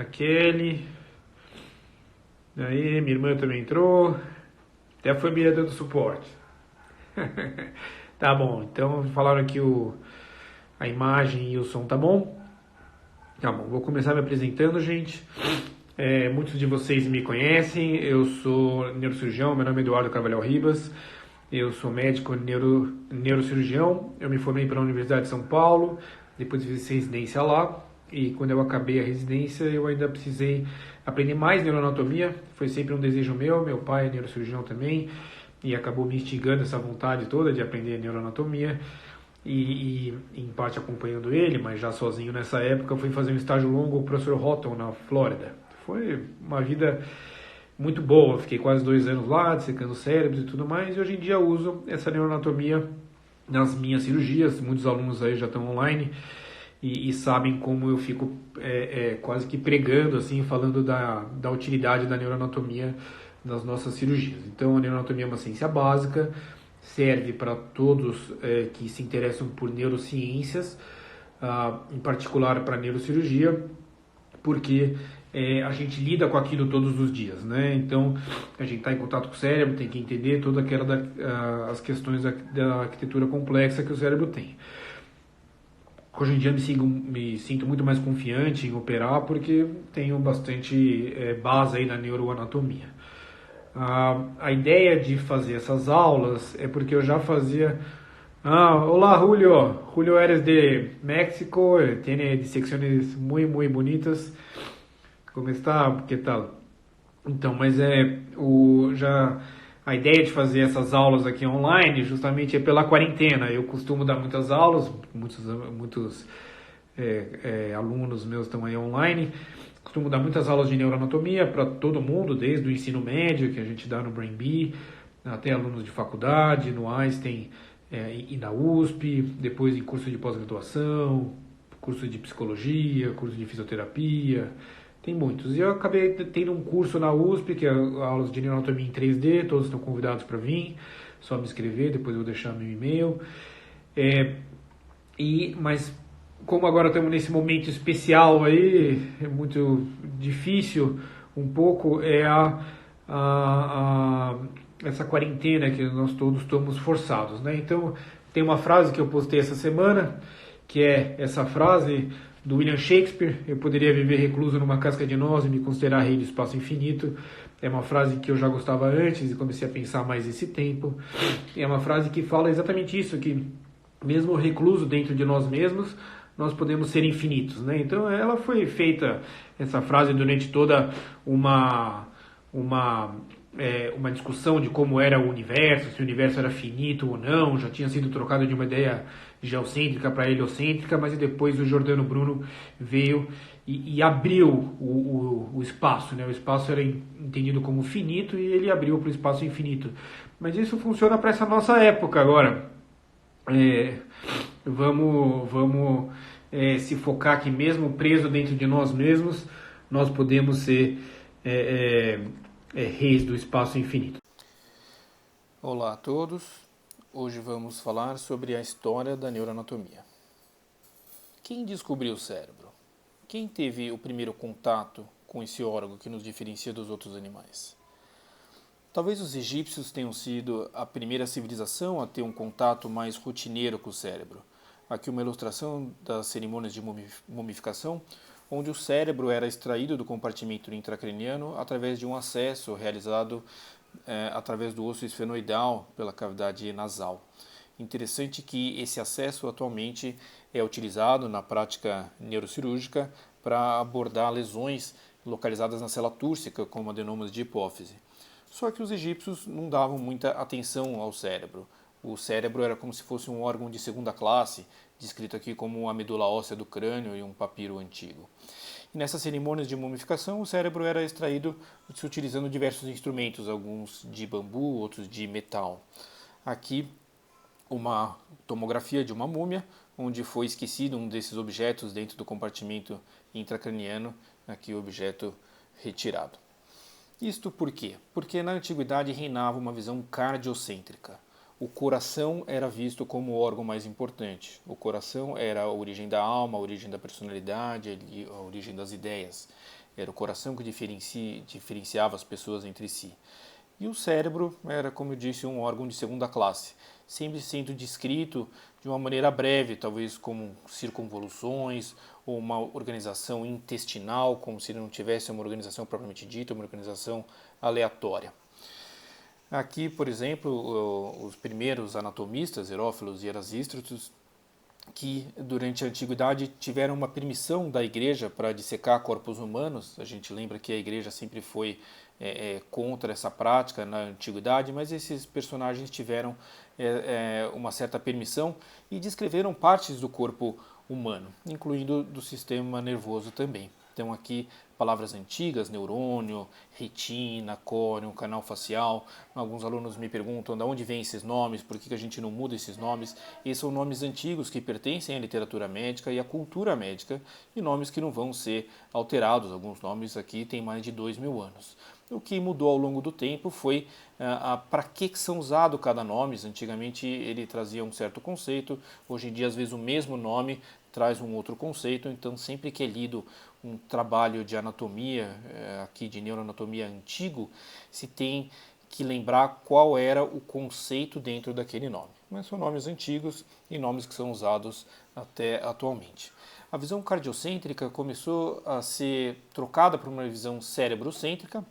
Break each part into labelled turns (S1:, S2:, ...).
S1: Kelly. Aí, minha irmã também entrou. Até a família dando suporte. Tá bom, então falaram aqui a imagem e o som, tá bom? Tá bom, vou começar me apresentando, gente. Muitos de vocês me conhecem, eu sou neurocirurgião, meu nome é Eduardo Carvalhal Ribas, eu sou médico neurocirurgião, eu me formei pela Universidade de São Paulo, depois fiz residência lá, e quando eu acabei a residência eu ainda precisei aprender mais neuroanatomia, foi sempre um desejo meu pai é neurocirurgião também, e acabou me instigando essa vontade toda de aprender neuroanatomia, e em parte acompanhando ele, mas já sozinho nessa época, fui fazer um estágio longo com o professor Houghton na Flórida. Foi uma vida muito boa, fiquei quase 2 anos lá, dissecando cérebros e tudo mais, e hoje em dia uso essa neuroanatomia nas minhas cirurgias. Muitos alunos aí já estão online e sabem como eu fico quase que pregando, assim, falando da utilidade da neuroanatomia nas nossas cirurgias. Então, a neuroanatomia é uma ciência básica, serve para todos que se interessam por neurociências, em particular para neurocirurgia, porque a gente lida com aquilo todos os dias, né? Então, a gente está em contato com o cérebro, tem que entender toda as questões da arquitetura complexa que o cérebro tem. Hoje em dia me sinto muito mais confiante em operar porque tenho bastante base aí na neuroanatomia. A ideia de fazer essas aulas é porque eu já fazia. Hola Julio, Julio eres de México, tiene dissecciones muy bonitas. Como está? Que tal? Então, mas já a ideia de fazer essas aulas aqui online justamente é pela quarentena. Eu costumo dar muitas aulas, muitos alunos meus estão aí online. Costumo dar muitas aulas de neuroanatomia para todo mundo, desde o ensino médio, que a gente dá no Brain Bee, até alunos de faculdade, no Einstein e na USP, depois em curso de pós-graduação, curso de psicologia, curso de fisioterapia, tem muitos. E eu acabei tendo um curso na USP, que é aulas de neuroanatomia em 3D, todos estão convidados para vir, só me inscrever, depois eu vou deixar meu e-mail. Mas como agora estamos nesse momento especial aí, é muito difícil um pouco, essa quarentena que nós todos estamos forçados, né? Então, tem uma frase que eu postei essa semana, que é essa frase do William Shakespeare: eu poderia viver recluso numa casca de noz e me considerar rei do espaço infinito. É uma frase que eu já gostava antes e comecei a pensar mais esse tempo. É uma frase que fala exatamente isso, que mesmo recluso dentro de nós mesmos, nós podemos ser infinitos, né? Então ela foi feita, essa frase, durante toda uma discussão de como era o universo, se o universo era finito ou não. Já tinha sido trocado de uma ideia geocêntrica para heliocêntrica, mas depois o Giordano Bruno veio e abriu o espaço, né? O espaço era entendido como finito e ele abriu para o espaço infinito. Mas isso funciona para essa nossa época agora. Vamos se focar que mesmo preso dentro de nós mesmos, nós podemos ser reis do espaço infinito.
S2: Olá a todos, hoje vamos falar sobre a história da neuroanatomia. Quem descobriu o cérebro? Quem teve o primeiro contato com esse órgão que nos diferencia dos outros animais? Talvez os egípcios tenham sido a primeira civilização a ter um contato mais rotineiro com o cérebro. Aqui uma ilustração das cerimônias de mumificação, onde o cérebro era extraído do compartimento intracraniano através de um acesso realizado através do osso esfenoidal pela cavidade nasal. Interessante que esse acesso atualmente é utilizado na prática neurocirúrgica para abordar lesões localizadas na célula túrcica, como adenoma de hipófise. Só que os egípcios não davam muita atenção ao cérebro. O cérebro era como se fosse um órgão de segunda classe, descrito aqui como a medula óssea do crânio e um papiro antigo. E nessas cerimônias de mumificação, o cérebro era extraído se utilizando diversos instrumentos, alguns de bambu, outros de metal. Aqui, uma tomografia de uma múmia, onde foi esquecido um desses objetos dentro do compartimento intracraniano, aqui o objeto retirado. Isto por quê? Porque na antiguidade reinava uma visão cardiocêntrica. O coração era visto como o órgão mais importante. O coração era a origem da alma, a origem da personalidade, a origem das ideias. era o coração que diferenciava as pessoas entre si. E o cérebro era, como eu disse, um órgão de segunda classe, sempre sendo descrito de uma maneira breve, talvez como circunvoluções ou uma organização intestinal, como se não tivesse uma organização propriamente dita, uma organização aleatória. Aqui, por exemplo, os primeiros anatomistas, Herófilos e Erasístratos, que durante a antiguidade tiveram uma permissão da igreja para dissecar corpos humanos. A gente lembra que a igreja sempre foi contra essa prática na antiguidade, mas esses personagens tiveram uma certa permissão e descreveram partes do corpo humano, incluindo do sistema nervoso também. Então aqui palavras antigas, neurônio, retina, córneo, canal facial. Alguns alunos me perguntam de onde vêm esses nomes, por que a gente não muda esses nomes. Esses são nomes antigos que pertencem à literatura médica e à cultura médica e nomes que não vão ser alterados. Alguns nomes aqui têm mais de 2.000 anos. O que mudou ao longo do tempo foi para que são usados cada nome. Antigamente ele trazia um certo conceito, hoje em dia às vezes o mesmo nome traz um outro conceito, então sempre que é lido um trabalho de anatomia, aqui de neuroanatomia antigo, se tem que lembrar qual era o conceito dentro daquele nome. Mas são nomes antigos e nomes que são usados até atualmente. A visão cardiocêntrica começou a ser trocada por uma visão cerebrocêntrica,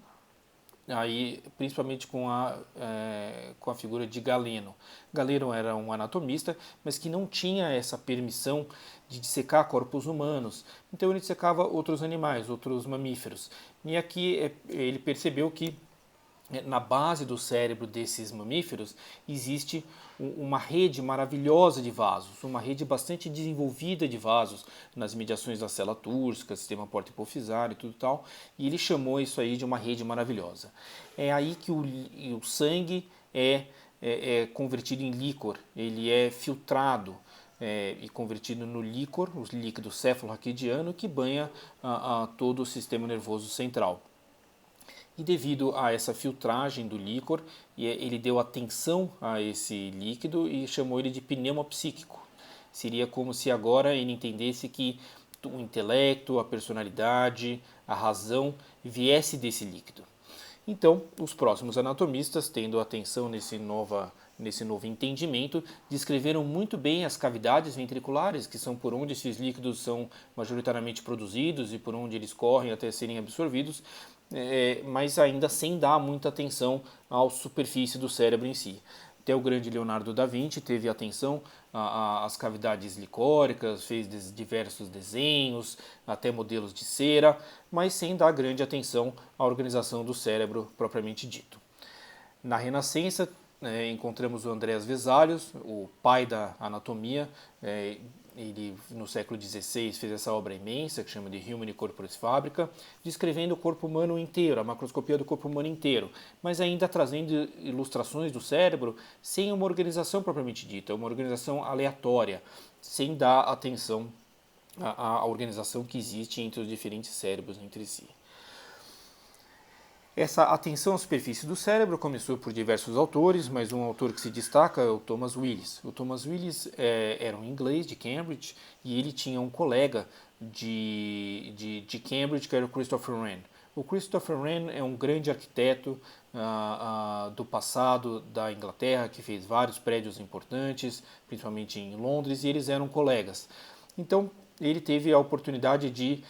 S2: aí principalmente com a figura de Galeno. Galeno era um anatomista, mas que não tinha essa permissão de dissecar corpos humanos, então ele dissecava outros animais, outros mamíferos. E aqui ele percebeu que na base do cérebro desses mamíferos existe uma rede maravilhosa de vasos, uma rede bastante desenvolvida de vasos nas mediações da célula túrcica, sistema porto-hipofisário e tudo tal, e ele chamou isso aí de uma rede maravilhosa. É aí que o sangue é convertido em líquor, ele é filtrado e convertido no líquor, o líquido céfalo-raquidiano, que banha todo o sistema nervoso central. E devido a essa filtragem do líquor, ele deu atenção a esse líquido e chamou ele de pneuma psíquico. Seria como se agora ele entendesse que o intelecto, a personalidade, a razão viesse desse líquido. Então, os próximos anatomistas, tendo atenção nesse novo entendimento, descreveram muito bem as cavidades ventriculares, que são por onde esses líquidos são majoritariamente produzidos e por onde eles correm até serem absorvidos, mas ainda sem dar muita atenção à superfície do cérebro em si. Até o grande Leonardo da Vinci teve atenção às cavidades licóricas, fez diversos desenhos, até modelos de cera, mas sem dar grande atenção à organização do cérebro propriamente dito. Na Renascença, encontramos o Andrés Vesalius, o pai da anatomia. Ele, no século XVI, fez essa obra imensa que chama de Humani Corporis Fabrica, descrevendo o corpo humano inteiro, a macroscopia do corpo humano inteiro, mas ainda trazendo ilustrações do cérebro sem uma organização propriamente dita, uma organização aleatória, sem dar atenção à organização que existe entre os diferentes cérebros entre si. Essa atenção à superfície do cérebro começou por diversos autores, mas um autor que se destaca é o Thomas Willis. O Thomas Willis era um inglês de Cambridge e ele tinha um colega de Cambridge que era o Christopher Wren. O Christopher Wren é um grande arquiteto do passado da Inglaterra que fez vários prédios importantes, principalmente em Londres, e eles eram colegas. Então ele teve a oportunidade de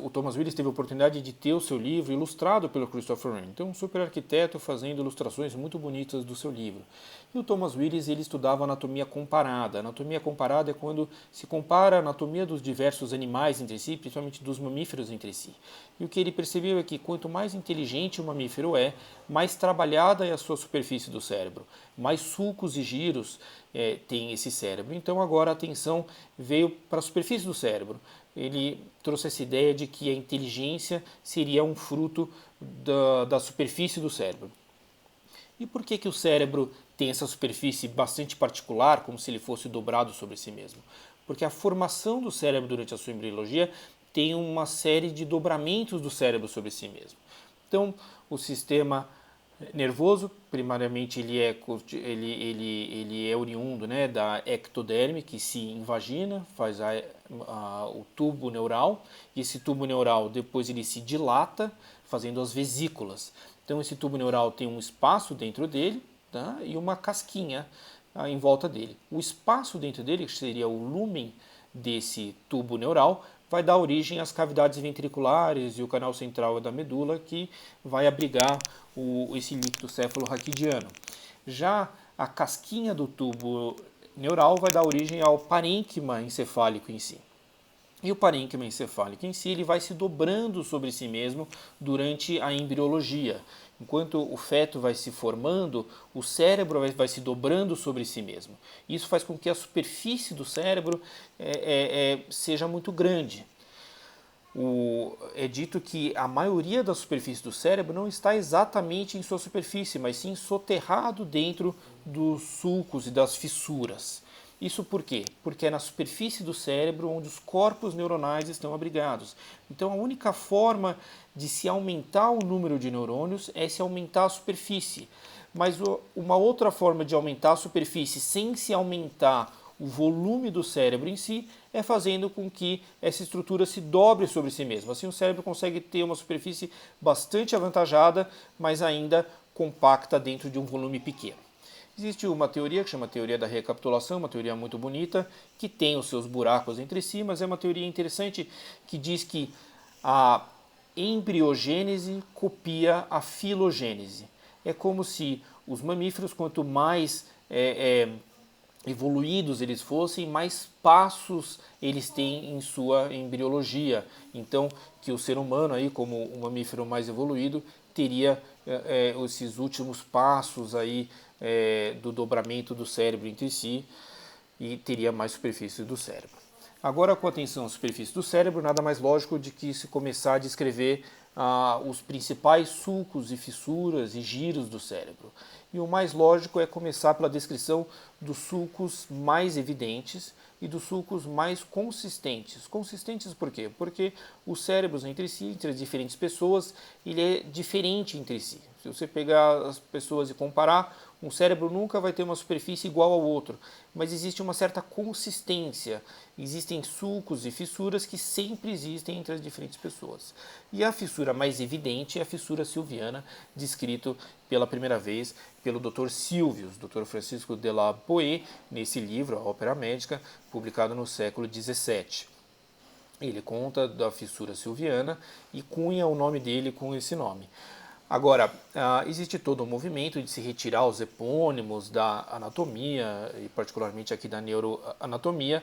S2: o Thomas Willis teve a oportunidade de ter o seu livro ilustrado pelo Christopher Wren. Então, um super arquiteto fazendo ilustrações muito bonitas do seu livro. E o Thomas Willis ele estudava anatomia comparada. A anatomia comparada é quando se compara a anatomia dos diversos animais entre si, principalmente dos mamíferos entre si. E o que ele percebeu é que quanto mais inteligente o mamífero é, mais trabalhada é a sua superfície do cérebro, mais sulcos e giros tem esse cérebro. Então, agora a atenção veio para a superfície do cérebro. Ele trouxe essa ideia de que a inteligência seria um fruto da superfície do cérebro. E por que o cérebro tem essa superfície bastante particular, como se ele fosse dobrado sobre si mesmo? Porque a formação do cérebro durante a sua embriologia tem uma série de dobramentos do cérebro sobre si mesmo. Então, o sistema nervoso. Primariamente ele é oriundo, né, da ectoderme, que se invagina, faz o tubo neural, e esse tubo neural depois ele se dilata, fazendo as vesículas. Então esse tubo neural tem um espaço dentro dele, tá, e uma casquinha em volta dele. O espaço dentro dele, que seria o lúmen desse tubo neural, vai dar origem às cavidades ventriculares e o canal central da medula, que vai abrigar esse líquido céfalo-raquidiano. Já a casquinha do tubo neural vai dar origem ao parênquima encefálico em si. E o parênquima encefálico em si ele vai se dobrando sobre si mesmo durante a embriologia. Enquanto o feto vai se formando, o cérebro vai se dobrando sobre si mesmo. Isso faz com que a superfície do cérebro seja muito grande. É dito que a maioria da superfície do cérebro não está exatamente em sua superfície, mas sim soterrado dentro dos sulcos e das fissuras. Isso por quê? Porque é na superfície do cérebro onde os corpos neuronais estão abrigados. Então a única forma de se aumentar o número de neurônios é se aumentar a superfície. Mas uma outra forma de aumentar a superfície sem se aumentar o volume do cérebro em si é fazendo com que essa estrutura se dobre sobre si mesma. Assim o cérebro consegue ter uma superfície bastante avantajada, mas ainda compacta dentro de um volume pequeno. Existe uma teoria que chama teoria da recapitulação, uma teoria muito bonita, que tem os seus buracos entre si, mas é uma teoria interessante que diz que a embriogênese copia a filogênese. É como se os mamíferos, quanto mais evoluídos eles fossem, mais passos eles têm em sua embriologia. Então, que o ser humano, aí, como o mamífero mais evoluído, teria esses últimos passos aí, do dobramento do cérebro entre si e teria mais superfície do cérebro. Agora, com atenção à superfície do cérebro, nada mais lógico de que se começar a descrever os principais sulcos e fissuras e giros do cérebro. E o mais lógico é começar pela descrição dos sulcos mais evidentes e dos sulcos mais consistentes. Consistentes por quê? Porque os cérebros entre si, entre as diferentes pessoas, ele é diferente entre si. Se você pegar as pessoas e comparar, um cérebro nunca vai ter uma superfície igual ao outro, mas existe uma certa consistência. Existem sulcos e fissuras que sempre existem entre as diferentes pessoas. E a fissura mais evidente é a fissura silviana, descrito pela primeira vez pelo Dr. Silvius, Dr. Francisco de la Boe, nesse livro, A Ópera Médica, publicado no século XVII. Ele conta da fissura silviana e cunha o nome dele com esse nome. Agora, existe todo um movimento de se retirar os epônimos da anatomia, e particularmente aqui da neuroanatomia,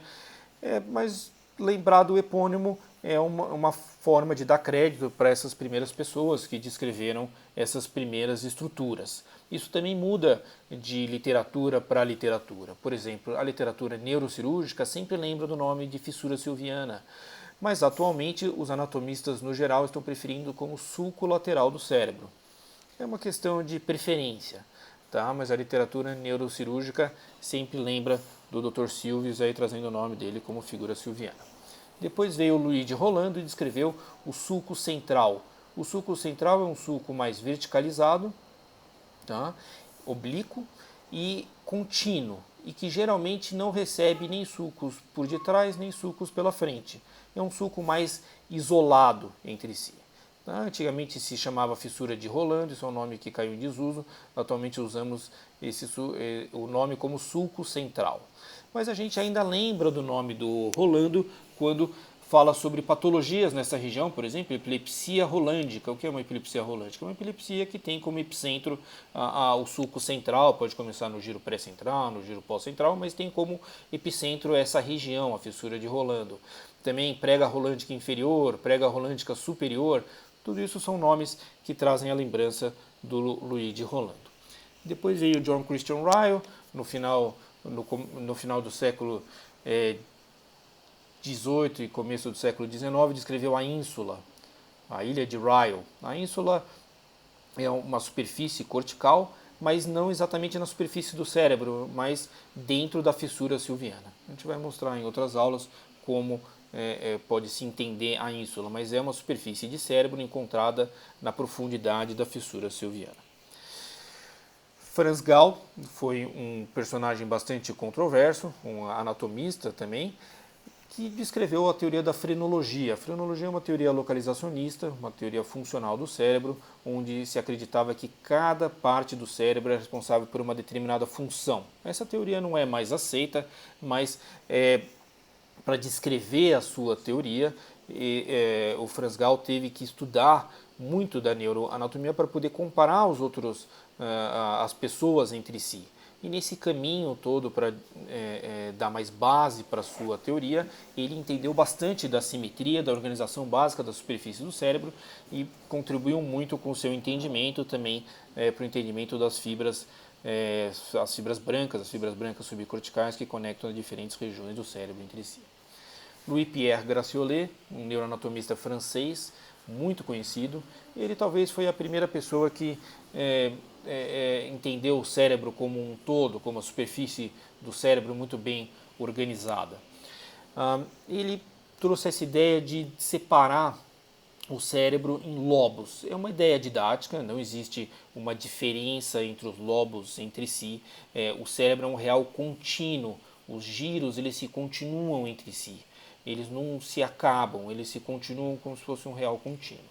S2: mas lembrar do epônimo é uma forma de dar crédito para essas primeiras pessoas que descreveram essas primeiras estruturas. Isso também muda de literatura para literatura. Por exemplo, a literatura neurocirúrgica sempre lembra do nome de fissura silviana, mas atualmente os anatomistas no geral estão preferindo como sulco lateral do cérebro. É uma questão de preferência, tá? Mas a literatura neurocirúrgica sempre lembra do Dr. Silvius, aí trazendo o nome dele como figura silviana. Depois veio o Louis de Rolando e descreveu o sulco central. O sulco central é um sulco mais verticalizado, tá? Oblíquo e contínuo, e que geralmente não recebe nem sulcos por detrás nem sulcos pela frente. É um sulco mais isolado entre si. Antigamente se chamava fissura de Rolando, isso é um nome que caiu em desuso. Atualmente usamos o nome como sulco central. Mas a gente ainda lembra do nome do Rolando quando fala sobre patologias nessa região, por exemplo, epilepsia rolândica. O que é uma epilepsia rolândica? É uma epilepsia que tem como epicentro o sulco central, pode começar no giro pré-central, no giro pós-central, mas tem como epicentro essa região, a fissura de Rolando. Também prega rolândica inferior, prega rolândica superior, tudo isso são nomes que trazem a lembrança do Louis de Rolando. Depois veio John Christian Ryle, no final do século XVIII e começo do século XIX, descreveu a ínsula, a ilha de Ryle. A ínsula é uma superfície cortical, mas não exatamente na superfície do cérebro, mas dentro da fissura silviana. A gente vai mostrar em outras aulas como pode-se entender a ínsula, mas é uma superfície de cérebro encontrada na profundidade da fissura silviana. Franz Gall foi um personagem bastante controverso, um anatomista também, que descreveu a teoria da frenologia. A frenologia é uma teoria localizacionista, uma teoria funcional do cérebro, onde se acreditava que cada parte do cérebro é responsável por uma determinada função. Essa teoria não é mais aceita, mas para descrever a sua teoria, o Franz Gall teve que estudar muito da neuroanatomia para poder comparar as pessoas entre si. E nesse caminho todo para dar mais base para a sua teoria, ele entendeu bastante da simetria, da organização básica da superfície do cérebro e contribuiu muito com o seu entendimento também para o entendimento das fibras, as fibras brancas subcorticais que conectam as diferentes regiões do cérebro entre si. Louis-Pierre Graciolet, um neuroanatomista francês muito conhecido, ele talvez foi a primeira pessoa que entendeu o cérebro como um todo, como a superfície do cérebro muito bem organizada. Ele trouxe essa ideia de separar o cérebro em lobos. É uma ideia didática, não existe uma diferença entre os lobos entre si. O cérebro é um real contínuo, os giros eles se continuam entre si. Eles não se acabam, eles se continuam como se fosse um real contínuo.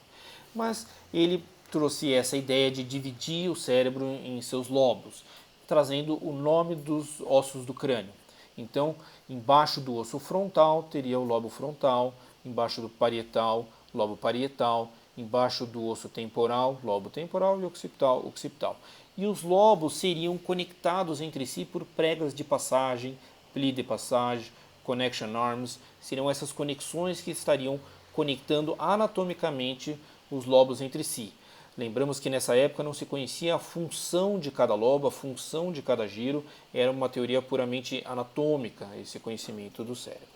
S2: Mas ele trouxe essa ideia de dividir o cérebro em seus lobos, trazendo o nome dos ossos do crânio. Então, embaixo do osso frontal teria o lobo frontal, embaixo do parietal, lobo parietal, embaixo do osso temporal, lobo temporal e occipital, occipital. E os lobos seriam conectados entre si por pregas de passagem, pli de passage, connection arms, seriam essas conexões que estariam conectando anatomicamente os lobos entre si. Lembramos que nessa época não se conhecia a função de cada lobo, a função de cada giro, era uma teoria puramente anatômica, esse conhecimento do cérebro.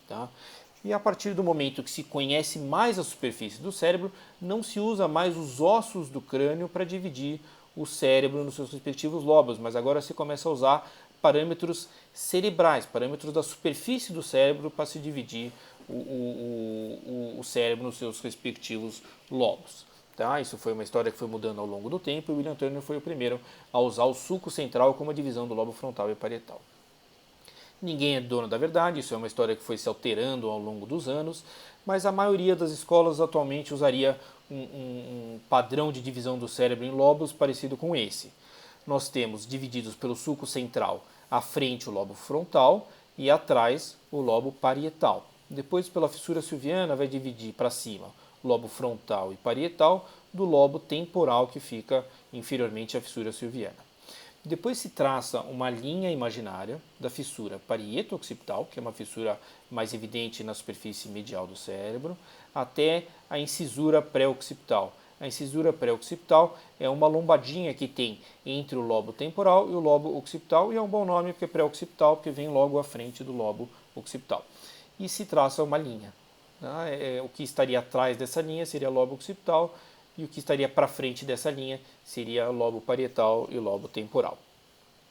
S2: Tá? E a partir do momento que se conhece mais a superfície do cérebro, não se usa mais os ossos do crânio para dividir o cérebro nos seus respectivos lobos, mas agora se começa a usar parâmetros cerebrais, parâmetros da superfície do cérebro para se dividir o cérebro nos seus respectivos lobos. Tá? Isso foi uma história que foi mudando ao longo do tempo e William Turner foi o primeiro a usar o sulco central como a divisão do lobo frontal e parietal. Ninguém é dono da verdade, isso é uma história que foi se alterando ao longo dos anos, mas a maioria das escolas atualmente usaria um padrão de divisão do cérebro em lobos parecido com esse. Nós temos divididos pelo sulco central à frente o lobo frontal e atrás o lobo parietal. Depois, pela fissura silviana, vai dividir para cima o lobo frontal e parietal do lobo temporal que fica inferiormente à fissura silviana. Depois se traça uma linha imaginária da fissura parieto-occipital, que é uma fissura mais evidente na superfície medial do cérebro, até a incisura pré-occipital. A incisura pré-occipital é uma lombadinha que tem entre o lobo temporal e o lobo occipital, e é um bom nome porque é pré-occipital, porque vem logo à frente do lobo occipital. E se traça uma linha. O que estaria atrás dessa linha seria o lobo occipital, e o que estaria para frente dessa linha seria o lobo parietal e o lobo temporal.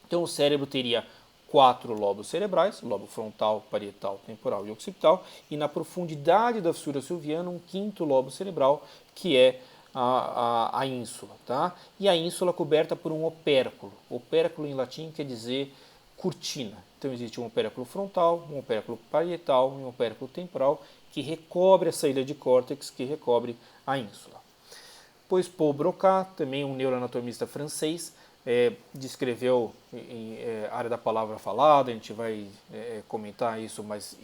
S2: Então o cérebro teria 4 lobos cerebrais, lobo frontal, parietal, temporal e occipital, e na profundidade da fissura silviana um quinto lobo cerebral, que é a ínsula. Tá? E a ínsula coberta por um opérculo. Opérculo em latim quer dizer cortina. Então existe um opérculo frontal, um opérculo parietal e um opérculo temporal que recobre essa ilha de córtex, que recobre a ínsula. Pois Paul Broca, também um neuroanatomista francês, descreveu em área da palavra falada, a gente vai comentar isso mais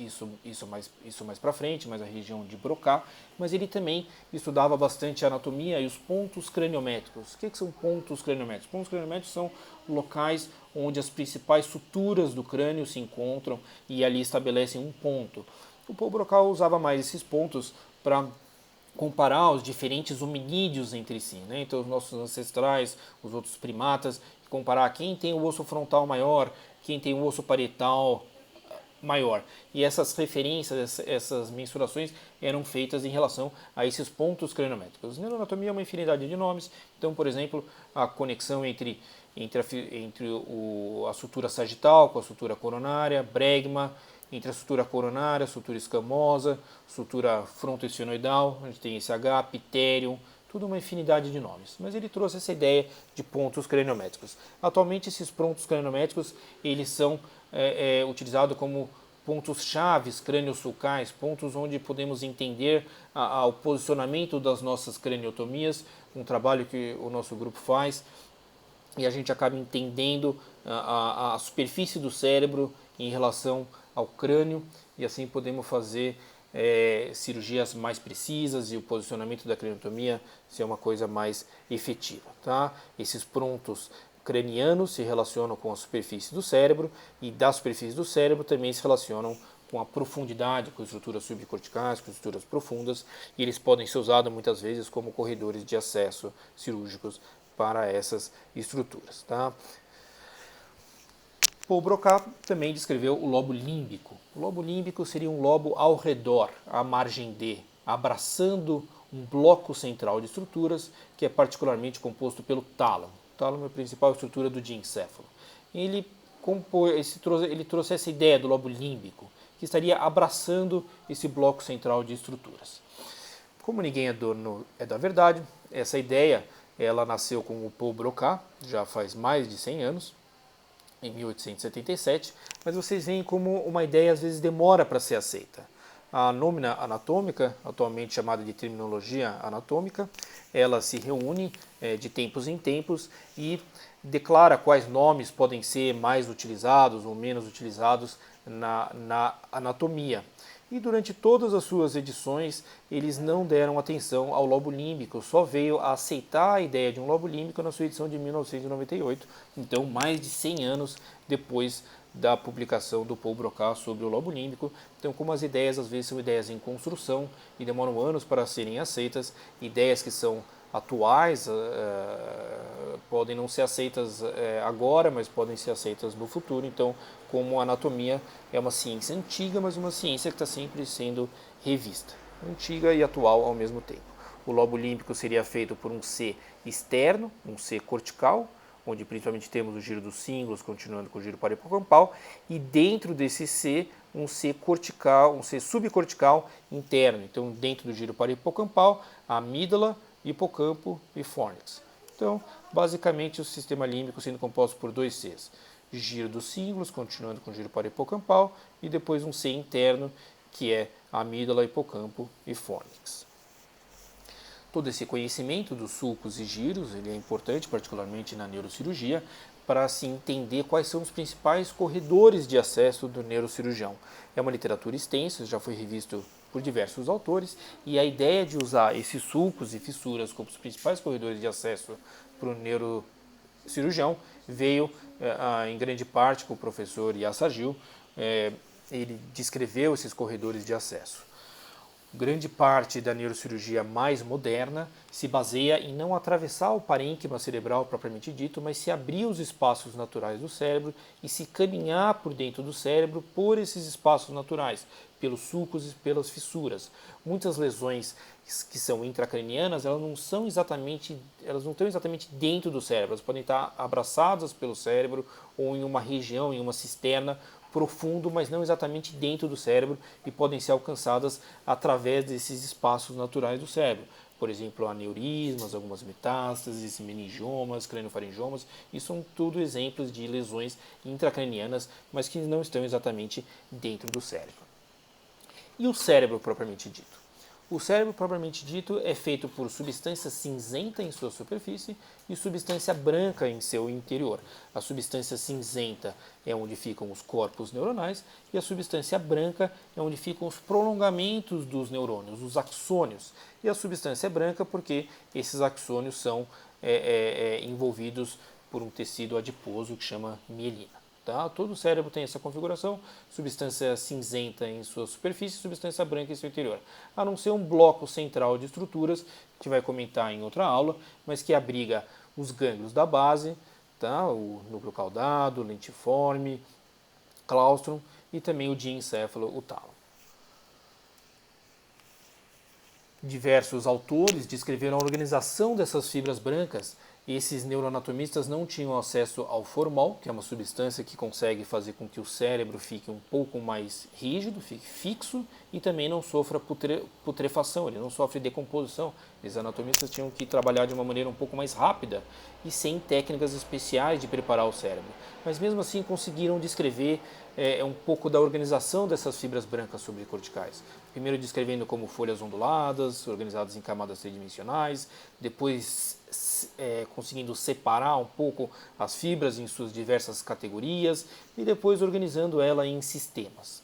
S2: para frente, mais a região de Broca, mas ele também estudava bastante a anatomia e os pontos craniométricos. O que são pontos craniométricos? Pontos craniométricos são locais onde as principais suturas do crânio se encontram e ali estabelecem um ponto. O Paul Broca usava mais esses pontos para comparar os diferentes hominídeos entre si, né? Então os nossos ancestrais, os outros primatas, comparar quem tem o osso frontal maior, quem tem o osso parietal maior. E essas referências, essas mensurações eram feitas em relação a esses pontos craniométricos. Neuroanatomia é uma infinidade de nomes, então, por exemplo, a conexão entre a sutura sagital com a sutura coronária, bregma, entre a sutura coronária, sutura escamosa, sutura frontoesfenoidal, onde tem esse H, pterium, tudo uma infinidade de nomes. Mas ele trouxe essa ideia de pontos craniométricos. Atualmente esses pontos craniométricos eles são utilizados como pontos chaves craniosulcais, pontos onde podemos entender o posicionamento das nossas craniotomias, um trabalho que o nosso grupo faz, e a gente acaba entendendo a superfície do cérebro em relação ao crânio, e assim podemos fazer cirurgias mais precisas e o posicionamento da craniotomia ser uma coisa mais efetiva. Tá? Esses pontos cranianos se relacionam com a superfície do cérebro, e da superfície do cérebro também se relacionam com a profundidade, com estruturas subcorticais, com estruturas profundas, e eles podem ser usados muitas vezes como corredores de acesso cirúrgicos para essas estruturas. Tá? Paul Broca também descreveu o lobo límbico. O lobo límbico seria um lobo ao redor, à margem de, abraçando um bloco central de estruturas que é particularmente composto pelo tálamo. O tálamo é a principal estrutura do diencéfalo. Ele trouxe essa ideia do lobo límbico, que estaria abraçando esse bloco central de estruturas. Como ninguém é dono da verdade, essa ideia ela nasceu com o Paul Broca, já faz mais de 100 anos, em 1877, mas vocês veem como uma ideia às vezes demora para ser aceita. A nômina anatômica, atualmente chamada de terminologia anatômica, ela se reúne de tempos em tempos e declara quais nomes podem ser mais utilizados ou menos utilizados na anatomia. E durante todas as suas edições, eles não deram atenção ao lobo límbico, só veio a aceitar a ideia de um lobo límbico na sua edição de 1998, então mais de 100 anos depois da publicação do Paul Broca sobre o lobo límbico. Então, como as ideias às vezes são ideias em construção e demoram anos para serem aceitas, ideias que são atuais podem não ser aceitas agora, mas podem ser aceitas no futuro. Então, como a anatomia é uma ciência antiga, mas uma ciência que está sempre sendo revista, antiga e atual ao mesmo tempo. O lobo límbico seria feito por um C externo, um C cortical, onde principalmente temos o giro dos cíngulos, continuando com o giro parahipocampal, e dentro desse C, um C cortical, um C subcortical interno. Então, dentro do giro parahipocampal, a amígdala, hipocampo e fórnix. Então, basicamente, o sistema límbico sendo composto por dois Cs. Giro dos cíngulos, continuando com o giro parahipocampal, e depois um C interno, que é a amígdala, hipocampo e fórnix. Todo esse conhecimento dos sulcos e giros ele é importante, particularmente na neurocirurgia, para se entender quais são os principais corredores de acesso do neurocirurgião. É uma literatura extensa, já foi revisto por diversos autores, e a ideia de usar esses sulcos e fissuras como os principais corredores de acesso para o neurocirurgião veio em grande parte com o professor Yassagil. Ele descreveu esses corredores de acesso. Grande parte da neurocirurgia mais moderna se baseia em não atravessar o parênquima cerebral propriamente dito, mas se abrir os espaços naturais do cérebro e se caminhar por dentro do cérebro por esses espaços naturais, pelos sulcos e pelas fissuras. Muitas lesões que são intracranianas, elas não estão exatamente dentro do cérebro, elas podem estar abraçadas pelo cérebro ou em uma região, em uma cisterna profundo, mas não exatamente dentro do cérebro, e podem ser alcançadas através desses espaços naturais do cérebro. Por exemplo, aneurismas, algumas metástases, meningiomas, craniofaringiomas, e são tudo exemplos de lesões intracranianas, mas que não estão exatamente dentro do cérebro. E o cérebro propriamente dito? O cérebro propriamente dito é feito por substância cinzenta em sua superfície e substância branca em seu interior. A substância cinzenta é onde ficam os corpos neuronais e a substância branca é onde ficam os prolongamentos dos neurônios, os axônios. E a substância branca porque esses axônios são envolvidos por um tecido adiposo que chama mielina. Tá? Todo o cérebro tem essa configuração, substância cinzenta em sua superfície e substância branca em seu interior. A não ser um bloco central de estruturas, que a gente vai comentar em outra aula, mas que abriga os gânglios da base, tá? O núcleo caudado, lentiforme, claustrum e também o diencéfalo, o tálamo. Diversos autores descreveram a organização dessas fibras brancas esses neuroanatomistas não tinham acesso ao formol, que é uma substância que consegue fazer com que o cérebro fique um pouco mais rígido, fique fixo e também não sofra putrefação, ele não sofre decomposição. Esses anatomistas tinham que trabalhar de uma maneira um pouco mais rápida e sem técnicas especiais de preparar o cérebro. Mas mesmo assim conseguiram descrever um pouco da organização dessas fibras brancas subcorticais. Primeiro descrevendo como folhas onduladas, organizadas em camadas tridimensionais, depois conseguindo separar um pouco as fibras em suas diversas categorias e depois organizando ela em sistemas.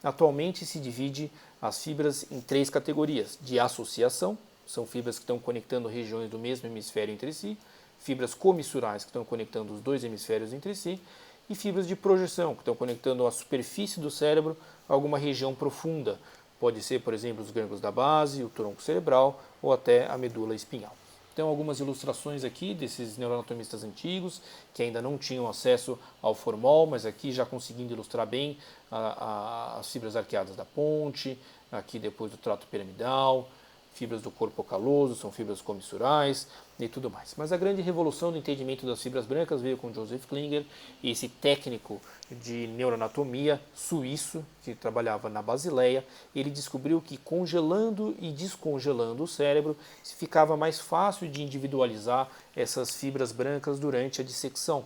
S2: Atualmente se divide as fibras em 3 categorias: de associação, são fibras que estão conectando regiões do mesmo hemisfério entre si; fibras comissurais, que estão conectando os 2 hemisférios entre si; e fibras de projeção, que estão conectando a superfície do cérebro a alguma região profunda. Pode ser, por exemplo, os gânglios da base, o tronco cerebral ou até a medula espinhal. Então, algumas ilustrações aqui desses neuroanatomistas antigos que ainda não tinham acesso ao formol, mas aqui já conseguindo ilustrar bem as fibras arqueadas da ponte, aqui depois do trato piramidal, fibras do corpo caloso, são fibras comissurais e tudo mais. Mas a grande revolução do entendimento das fibras brancas veio com Joseph Klinger, esse técnico de neuroanatomia suíço que trabalhava na Basileia. Ele descobriu que congelando e descongelando o cérebro ficava mais fácil de individualizar essas fibras brancas durante a dissecção.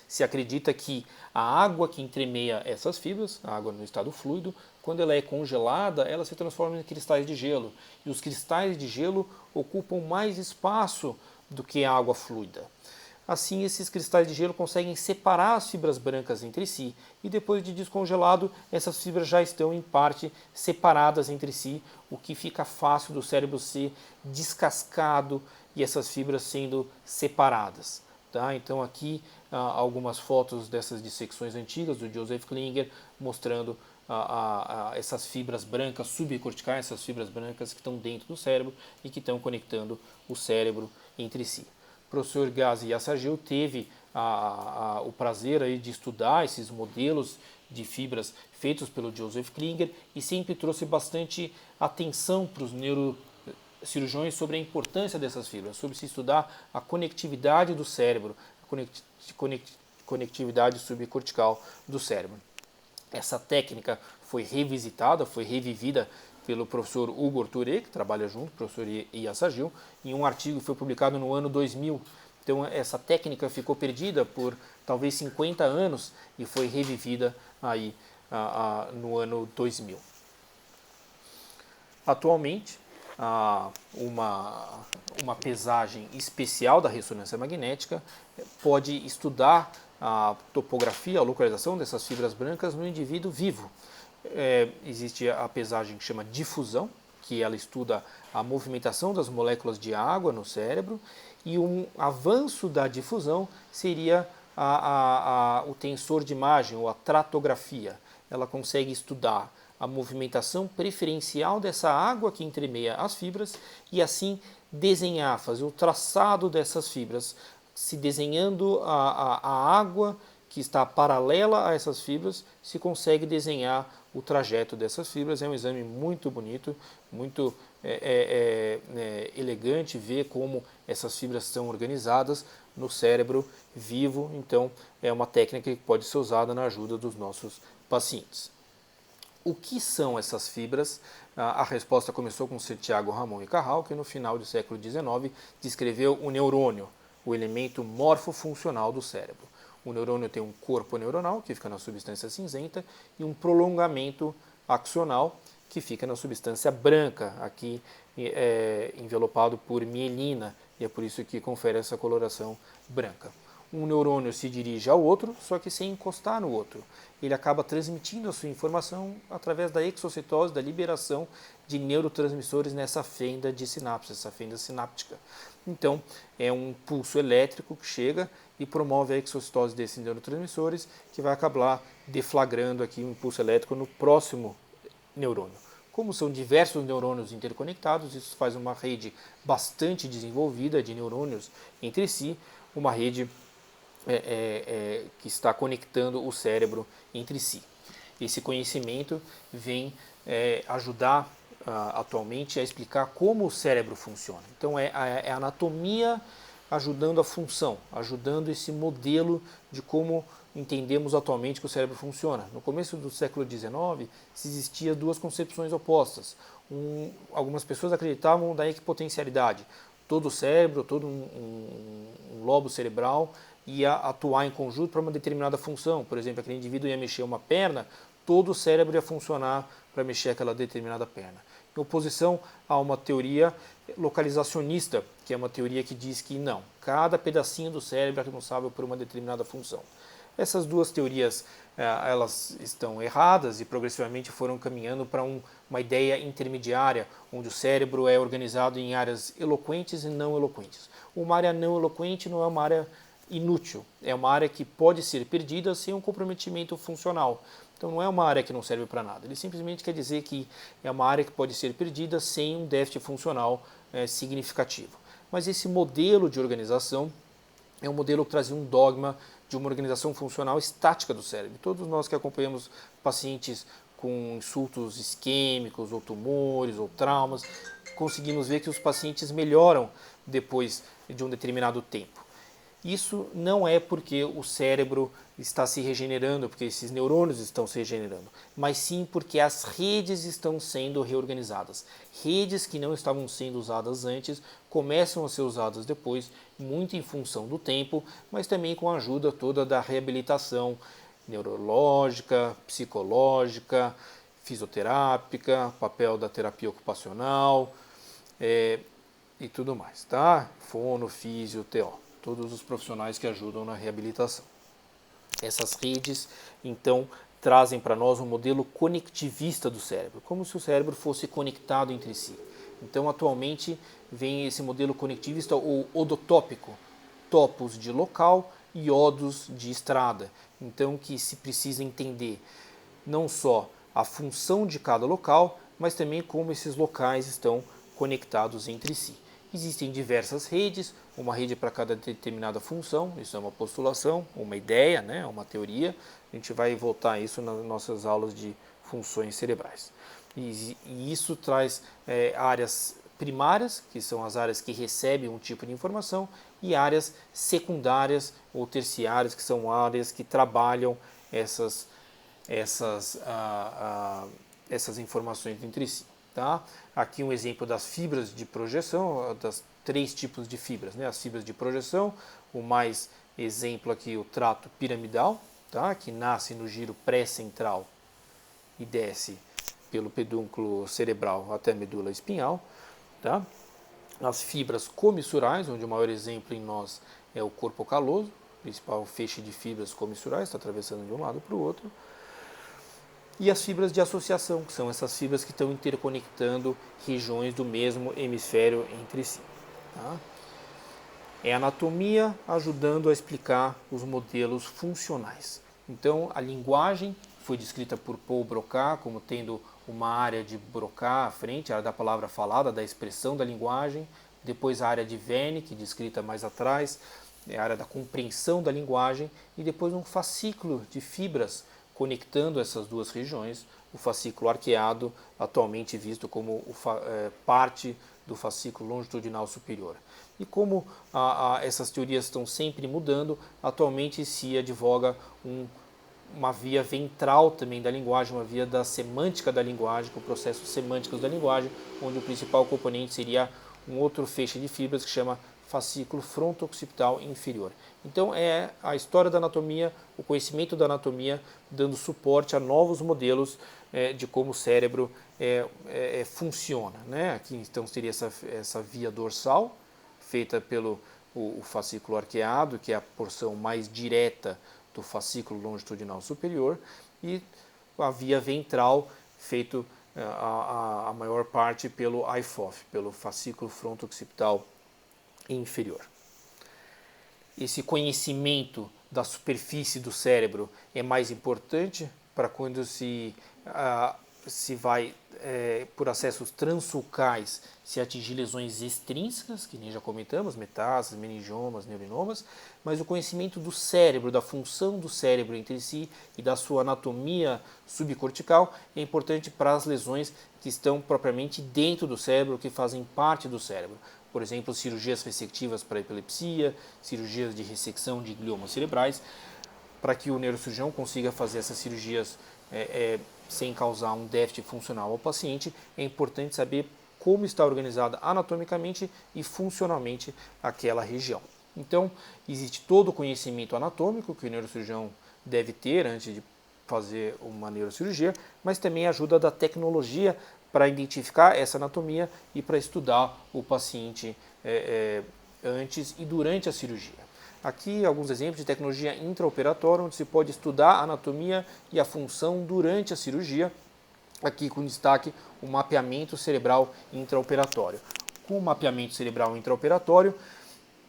S2: Se acredita que a água que entremeia essas fibras, a água no estado fluido, quando ela é congelada, ela se transforma em cristais de gelo. E os cristais de gelo ocupam mais espaço do que a água fluida. Assim, esses cristais de gelo conseguem separar as fibras brancas entre si e depois de descongelado, essas fibras já estão em parte separadas entre si, o que fica fácil do cérebro ser descascado e essas fibras sendo separadas. Tá? Então aqui algumas fotos dessas dissecções antigas do Joseph Klinger mostrando essas fibras brancas subcorticais, essas fibras brancas que estão dentro do cérebro e que estão conectando o cérebro entre si. O professor Gazi Yassagil teve o prazer aí de estudar esses modelos de fibras feitos pelo Joseph Klinger e sempre trouxe bastante atenção para os neurocirurgiões sobre a importância dessas fibras, sobre se estudar a conectividade do cérebro, a conectividade subcortical do cérebro. Essa técnica foi revisitada, foi revivida pelo professor Hugo Touré, que trabalha junto, professor Yassagil, em um artigo que foi publicado no ano 2000. Então essa técnica ficou perdida por talvez 50 anos e foi revivida aí no ano 2000. Atualmente, uma pesagem especial da ressonância magnética pode estudar a topografia, a localização dessas fibras brancas no indivíduo vivo. Existe a pesagem que chama difusão, que ela estuda a movimentação das moléculas de água no cérebro, e um avanço da difusão seria o tensor de imagem, ou a tratografia. Ela consegue estudar a movimentação preferencial dessa água que entremeia as fibras e assim desenhar, fazer o traçado dessas fibras, se desenhando a água que está paralela a essas fibras, se consegue desenhar o trajeto dessas fibras. É um exame muito bonito, muito elegante ver como essas fibras estão organizadas no cérebro vivo. Então é uma técnica que pode ser usada na ajuda dos nossos pacientes. O que são essas fibras? A resposta começou com Santiago Ramon e Cajal, que no final do século XIX descreveu o neurônio, o elemento morfofuncional do cérebro. O neurônio tem um corpo neuronal, que fica na substância cinzenta, e um prolongamento axonal, que fica na substância branca, aqui envelopado por mielina, e é por isso que confere essa coloração branca. Um neurônio se dirige ao outro, só que sem encostar no outro. Ele acaba transmitindo a sua informação através da exocitose, da liberação de neurotransmissores nessa fenda de sinapse, essa fenda sináptica. Então, é um pulso elétrico que chega e promove a exocitose desses neurotransmissores, que vai acabar deflagrando aqui um impulso elétrico no próximo neurônio. Como são diversos neurônios interconectados, isso faz uma rede bastante desenvolvida de neurônios entre si, uma rede que está conectando o cérebro entre si. Esse conhecimento vem ajudar atualmente a explicar como o cérebro funciona. Então é a anatomia ajudando a função, ajudando esse modelo de como entendemos atualmente que o cérebro funciona. No começo do século XIX, existiam duas concepções opostas. Algumas pessoas acreditavam da equipotencialidade. Todo o cérebro, todo um lobo cerebral ia atuar em conjunto para uma determinada função. Por exemplo, aquele indivíduo ia mexer uma perna, todo o cérebro ia funcionar para mexer aquela determinada perna. Em oposição a uma teoria localizacionista, que é uma teoria que diz que não, cada pedacinho do cérebro é responsável por uma determinada função. Essas duas teorias elas estão erradas e progressivamente foram caminhando para uma ideia intermediária, onde o cérebro é organizado em áreas eloquentes e não eloquentes. Uma área não eloquente não é uma área inútil, é uma área que pode ser perdida sem um comprometimento funcional. Então não é uma área que não serve para nada, ele simplesmente quer dizer que é uma área que pode ser perdida sem um déficit funcional significativo. Mas esse modelo de organização é um modelo que trazia um dogma de uma organização funcional estática do cérebro. Todos nós que acompanhamos pacientes com insultos isquêmicos, ou tumores, ou traumas, conseguimos ver que os pacientes melhoram depois de um determinado tempo. Isso não é porque o cérebro está se regenerando, porque esses neurônios estão se regenerando, mas sim porque as redes estão sendo reorganizadas. Redes que não estavam sendo usadas antes começam a ser usadas depois, muito em função do tempo, mas também com a ajuda toda da reabilitação neurológica, psicológica, fisioterápica, papel da terapia ocupacional e tudo mais, tá? Fono, físio, TO. Todos os profissionais que ajudam na reabilitação. Essas redes, então, trazem para nós um modelo conectivista do cérebro, como se o cérebro fosse conectado entre si. Então, atualmente, vem esse modelo conectivista ou odotópico, topos de local e odos de estrada. Então, que se precisa entender não só a função de cada local, mas também como esses locais estão conectados entre si. Existem diversas redes, uma rede para cada determinada função, isso é uma postulação, uma ideia, né, uma teoria. A gente vai voltar a isso nas nossas aulas de funções cerebrais. E isso traz áreas primárias, que são as áreas que recebem um tipo de informação, e áreas secundárias ou terciárias, que são áreas que trabalham essas informações entre si. Tá? Aqui um exemplo das fibras de projeção, das três tipos de fibras, né? As fibras de projeção, o mais exemplo aqui o trato piramidal, tá? Que nasce no giro pré-central e desce pelo pedúnculo cerebral até a medula espinhal. Tá? As fibras comissurais, onde o maior exemplo em nós é o corpo caloso, o principal feixe de fibras comissurais, está atravessando de um lado para o outro. E as fibras de associação, que são essas fibras que estão interconectando regiões do mesmo hemisfério entre si. Tá? É a anatomia ajudando a explicar os modelos funcionais. Então, a linguagem foi descrita por Paul Broca como tendo uma área de Broca à frente, a área da palavra falada, da expressão da linguagem. Depois a área de Wernicke, descrita mais atrás, é a área da compreensão da linguagem. E depois um fascículo de fibras conectando essas duas regiões, o fascículo arqueado, atualmente visto como parte do fascículo longitudinal superior. E como essas teorias estão sempre mudando, atualmente se advoga uma via ventral também da linguagem, uma via da semântica da linguagem, com processos semânticos da linguagem, onde o principal componente seria um outro feixe de fibras que chama fascículo fronto-occipital inferior. Então é a história da anatomia, o conhecimento da anatomia, dando suporte a novos modelos de como o cérebro funciona. Né? Aqui então seria essa via dorsal, feita pelo o fascículo arqueado, que é a porção mais direta do fascículo longitudinal superior, e a via ventral, feito a maior parte pelo IFOF, pelo fascículo fronto-occipital inferior. Esse conhecimento da superfície do cérebro é mais importante para quando se vai por acessos transsulcais se atingir lesões extrínsecas, que nem já comentamos, metástases, meningiomas, neurinomas, mas o conhecimento do cérebro, da função do cérebro entre si e da sua anatomia subcortical é importante para as lesões que estão propriamente dentro do cérebro, que fazem parte do cérebro. por exemplo, cirurgias ressectivas para epilepsia, cirurgias de ressecção de gliomas cerebrais, para que o neurocirurgião consiga fazer essas cirurgias sem causar um déficit funcional ao paciente. É importante saber como está organizada anatomicamente e funcionalmente aquela região. Então, existe todo o conhecimento anatômico que o neurocirurgião deve ter antes de fazer uma neurocirurgia, mas também a ajuda da tecnologia para identificar essa anatomia e para estudar o paciente antes e durante a cirurgia. Aqui alguns exemplos de tecnologia intraoperatória, onde se pode estudar a anatomia e a função durante a cirurgia, aqui com destaque o mapeamento cerebral intraoperatório. Com o mapeamento cerebral intraoperatório,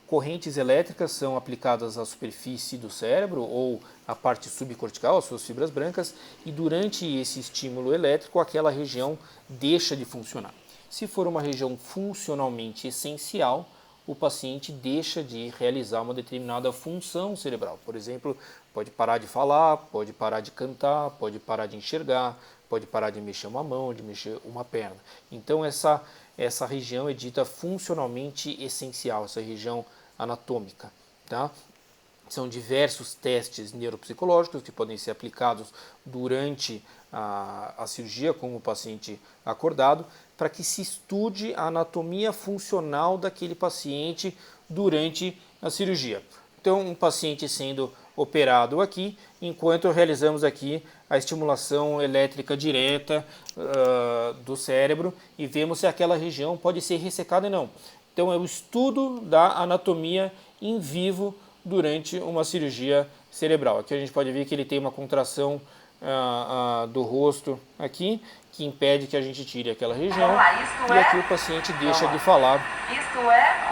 S2: correntes elétricas são aplicadas à superfície do cérebro ou à parte subcortical, às suas fibras brancas, e durante esse estímulo elétrico aquela região deixa de funcionar. Se for uma região funcionalmente essencial, o paciente deixa de realizar uma determinada função cerebral. Por exemplo, pode parar de falar, pode parar de cantar, pode parar de enxergar, pode parar de mexer uma mão, de mexer uma perna. Então essa região é dita funcionalmente essencial, essa região anatômica, tá? São diversos testes neuropsicológicos que podem ser aplicados durante a cirurgia com o paciente acordado, para que se estude a anatomia funcional daquele paciente durante a cirurgia. Então, um paciente sendo operado aqui, enquanto realizamos aqui a estimulação elétrica direta do cérebro e vemos se aquela região pode ser ressecada ou não. Então, é o estudo da anatomia em vivo durante uma cirurgia cerebral. Aqui a gente pode ver que ele tem uma contração do rosto aqui, que impede que a gente tire aquela região, e aqui o paciente deixa de falar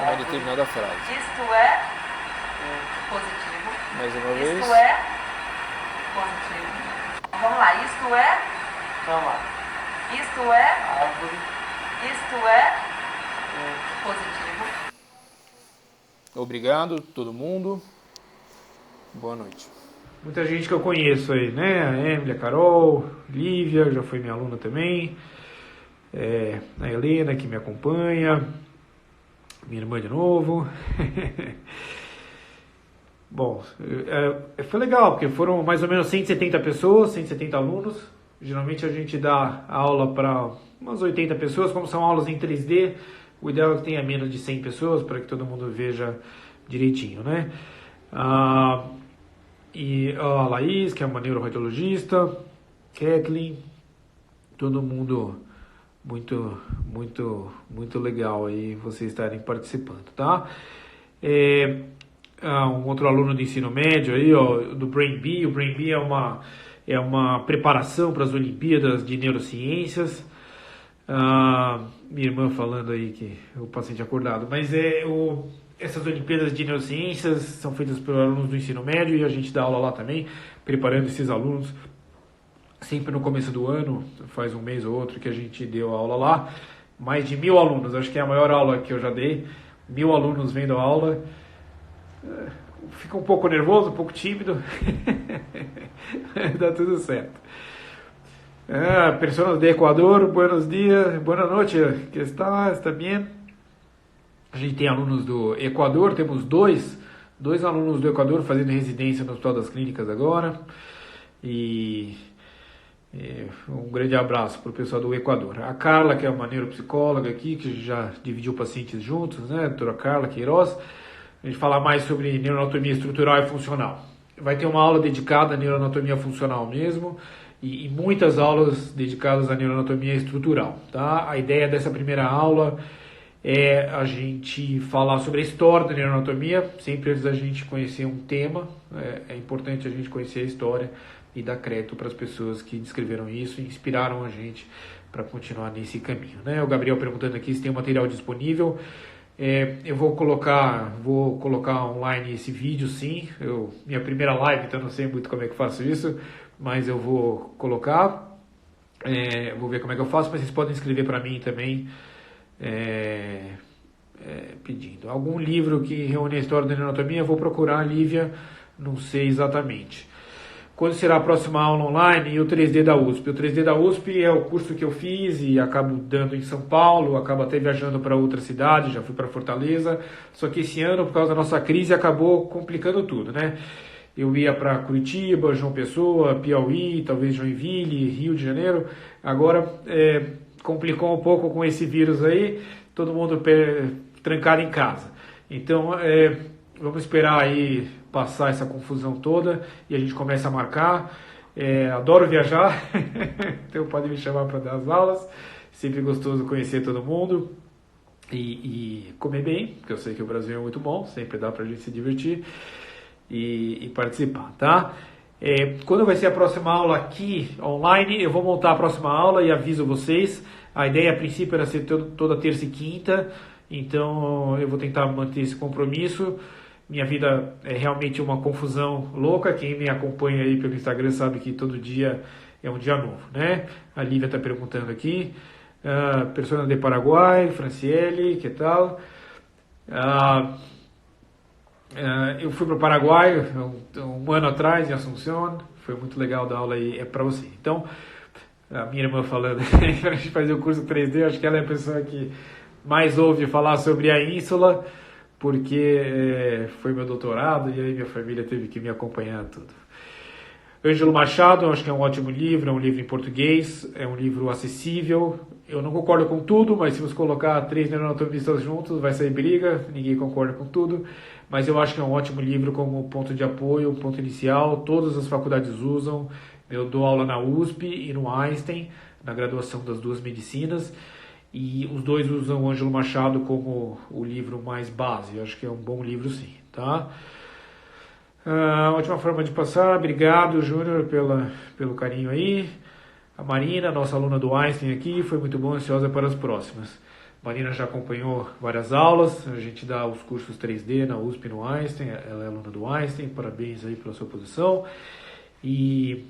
S2: uma determinada frase.
S3: Isto é positivo.
S2: Mais uma vez.
S3: Isto é positivo. Vamos lá, isto é
S4: Cama,
S3: isto é
S4: árvore,
S3: isto é positivo.
S2: Obrigado, todo mundo. Boa noite.
S1: Muita gente que eu conheço aí, né? A Emily, a Carol, Lívia, já foi minha aluna também. A Helena, que me acompanha. Minha irmã de novo. Bom, foi legal, porque foram mais ou menos 170 pessoas, 170 alunos. Geralmente a gente dá aula para umas 80 pessoas, como são aulas em 3D, o ideal é que tenha menos de 100 pessoas, para que todo mundo veja direitinho, né? E a Laís, que é uma neuroradiologista, Kathleen, todo mundo muito legal aí vocês estarem participando, tá? Um outro aluno de ensino médio aí, ó, do Brain Bee. O Brain Bee é uma preparação para as Olimpíadas de Neurociências. Minha irmã falando aí que o paciente acordado, mas essas Olimpíadas de Neurociências são feitas por alunos do ensino médio e a gente dá aula lá também, preparando esses alunos. Sempre no começo do ano, faz um mês ou outro que a gente deu aula lá. Mais de 1.000 alunos, acho que é a maior aula que eu já dei. 1.000 alunos vendo a aula. Fica um pouco nervoso, um pouco tímido. Dá tudo certo. Personas de Equador, buenos dias, boa noite, que está bem? A gente tem alunos do Equador, temos dois alunos do Equador fazendo residência no Hospital das Clínicas agora. E um grande abraço para o pessoal do Equador. A Carla, que é uma neuropsicóloga aqui, que já dividiu pacientes juntos, né? A doutora Carla Queiroz. A gente fala mais sobre neuroanatomia estrutural e funcional. Vai ter uma aula dedicada à neuroanatomia funcional mesmo, e muitas aulas dedicadas à neuroanatomia estrutural, tá? A ideia dessa primeira aula é a gente falar sobre a história da neuroanatomia, sempre antes da gente conhecer um tema. É importante a gente conhecer a história e dar crédito para as pessoas que descreveram isso e inspiraram a gente para continuar nesse caminho, né? O Gabriel perguntando aqui se tem um material disponível. Eu vou colocar online esse vídeo, sim. Minha primeira live, então não sei muito como é que eu faço isso, mas eu vou colocar. Vou ver como é que eu faço, mas vocês podem escrever para mim também, pedindo. Algum livro que reúne a história da neuroanatomia, eu vou procurar, Lívia, não sei exatamente. quando será a próxima aula online e o 3D da USP. O 3D da USP é o curso que eu fiz e acabo dando em São Paulo, acabo até viajando para outra cidade, já fui para Fortaleza, só que esse ano, por causa da nossa crise, acabou complicando tudo, né? Eu ia para Curitiba, João Pessoa, Piauí, talvez Joinville, Rio de Janeiro. Agora complicou um pouco com esse vírus aí, todo mundo trancado em casa. Então vamos esperar aí passar essa confusão toda e a gente começa a marcar. Adoro viajar, então pode me chamar para dar as aulas. Sempre gostoso conhecer todo mundo e comer bem, porque eu sei que o Brasil é muito bom, sempre dá para a gente se divertir e participar, tá? Quando vai ser a próxima aula aqui online, eu vou montar a próxima aula e aviso vocês. A ideia a princípio era ser toda terça e quinta, então eu vou tentar manter esse compromisso. Minha vida é realmente uma confusão louca. Quem me acompanha aí pelo Instagram sabe que todo dia é um dia novo, né? A Lívia está perguntando aqui. Persona de Paraguai, Franciele, que tal? Eu fui para o Paraguai um ano atrás, em Assunção. Foi muito legal dar aula aí, para você. Então, a minha irmã falando para a gente fazer o curso 3D, acho que ela é a pessoa que mais ouve falar sobre a ínsula, porque foi meu doutorado e aí minha família teve que me acompanhar tudo. Ângelo Machado, acho que é um ótimo livro, é um livro em português, é um livro acessível. Eu não concordo com tudo, mas se você colocar 3 neuroanatomistas juntos, vai sair briga, ninguém concorda com tudo. Mas eu acho que é um ótimo livro como ponto de apoio, ponto inicial, todas as faculdades usam. Eu dou aula na USP e no Einstein, na graduação das duas medicinas, e os dois usam o Ângelo Machado como o livro mais base. Eu acho que é um bom livro sim, tá? Ótima forma de passar, obrigado Júnior pelo carinho aí. A Marina, nossa aluna do Einstein aqui, foi muito bom, ansiosa para as próximas. A Marina já acompanhou várias aulas, a gente dá os cursos 3D na USP e no Einstein, ela é aluna do Einstein, parabéns aí pela sua posição. E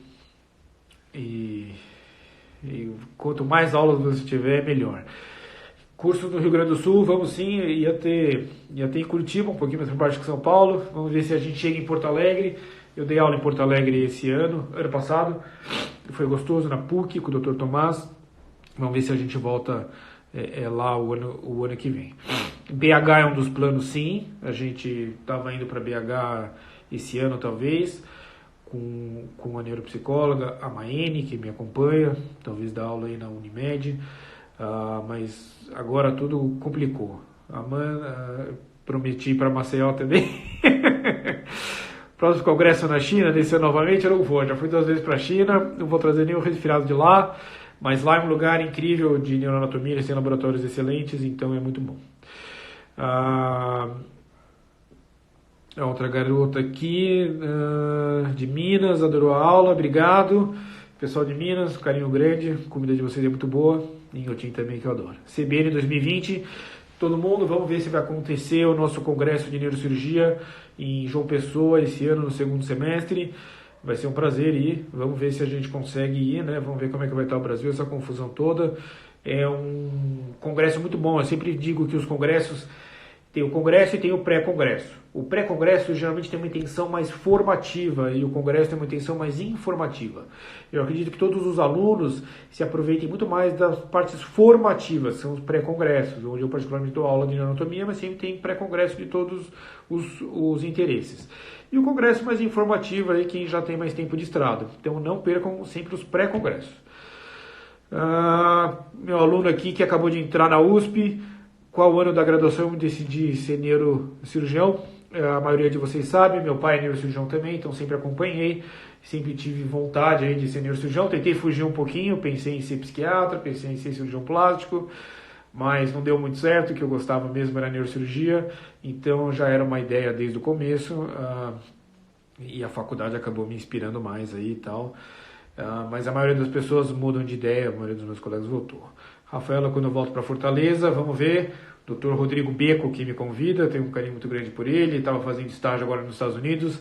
S1: quanto mais aulas você tiver, melhor. Curso no Rio Grande do Sul, vamos sim, ia ter em Curitiba, um pouquinho mais para baixo que São Paulo. Vamos ver se a gente chega em Porto Alegre. Eu dei aula em Porto Alegre ano passado. Foi gostoso, na PUC, com o Dr. Tomás. Vamos ver se a gente volta lá o ano que vem. BH é um dos planos, sim. A gente estava indo para BH esse ano, talvez, com a neuropsicóloga, a Maene, que me acompanha, talvez dar aula aí na Unimed. Mas agora tudo complicou. Prometi para Maceió também. Próximo congresso na China, desse ano novamente, eu não vou. Já fui 2 vezes para a China, não vou trazer nenhum resfriado de lá, mas lá é um lugar incrível de neuroanatomia, eles têm laboratórios excelentes, então é muito bom. A outra garota aqui, de Minas, adorou a aula, obrigado. Pessoal de Minas, um carinho grande, a comida de vocês é muito boa, e Inhotim também, que eu adoro. CBN 2020, todo mundo, vamos ver se vai acontecer o nosso congresso de neurocirurgia em João Pessoa esse ano, no segundo semestre. Vai ser um prazer ir, vamos ver se a gente consegue ir, né? Vamos ver como é que vai estar o Brasil, essa confusão toda. É um congresso muito bom, eu sempre digo que os congressos, tem o congresso e tem o pré-congresso. O pré-congresso geralmente tem uma intenção mais formativa e o congresso tem uma intenção mais informativa. Eu acredito que todos os alunos se aproveitem muito mais das partes formativas, são os pré-congressos, onde eu particularmente dou aula de neuroanatomia, mas sempre tem pré-congresso de todos os interesses. E o congresso mais informativo aí, quem já tem mais tempo de estrada. Então não percam sempre os pré-congressos. Meu aluno aqui que acabou de entrar na USP, qual ano da graduação eu decidi ser neurocirurgião? A maioria de vocês sabe, meu pai é neurocirurgião também, então sempre acompanhei, sempre tive vontade aí de ser neurocirurgião, tentei fugir um pouquinho, pensei em ser psiquiatra, pensei em ser cirurgião plástico, mas não deu muito certo, o que eu gostava mesmo era neurocirurgia, então já era uma ideia desde o começo, e a faculdade acabou me inspirando mais aí e tal, mas a maioria das pessoas mudam de ideia, a maioria dos meus colegas voltou. Rafaela, quando eu volto para Fortaleza, vamos ver. Dr. Rodrigo Beco, que me convida, tenho um carinho muito grande por ele, estava fazendo estágio agora nos Estados Unidos,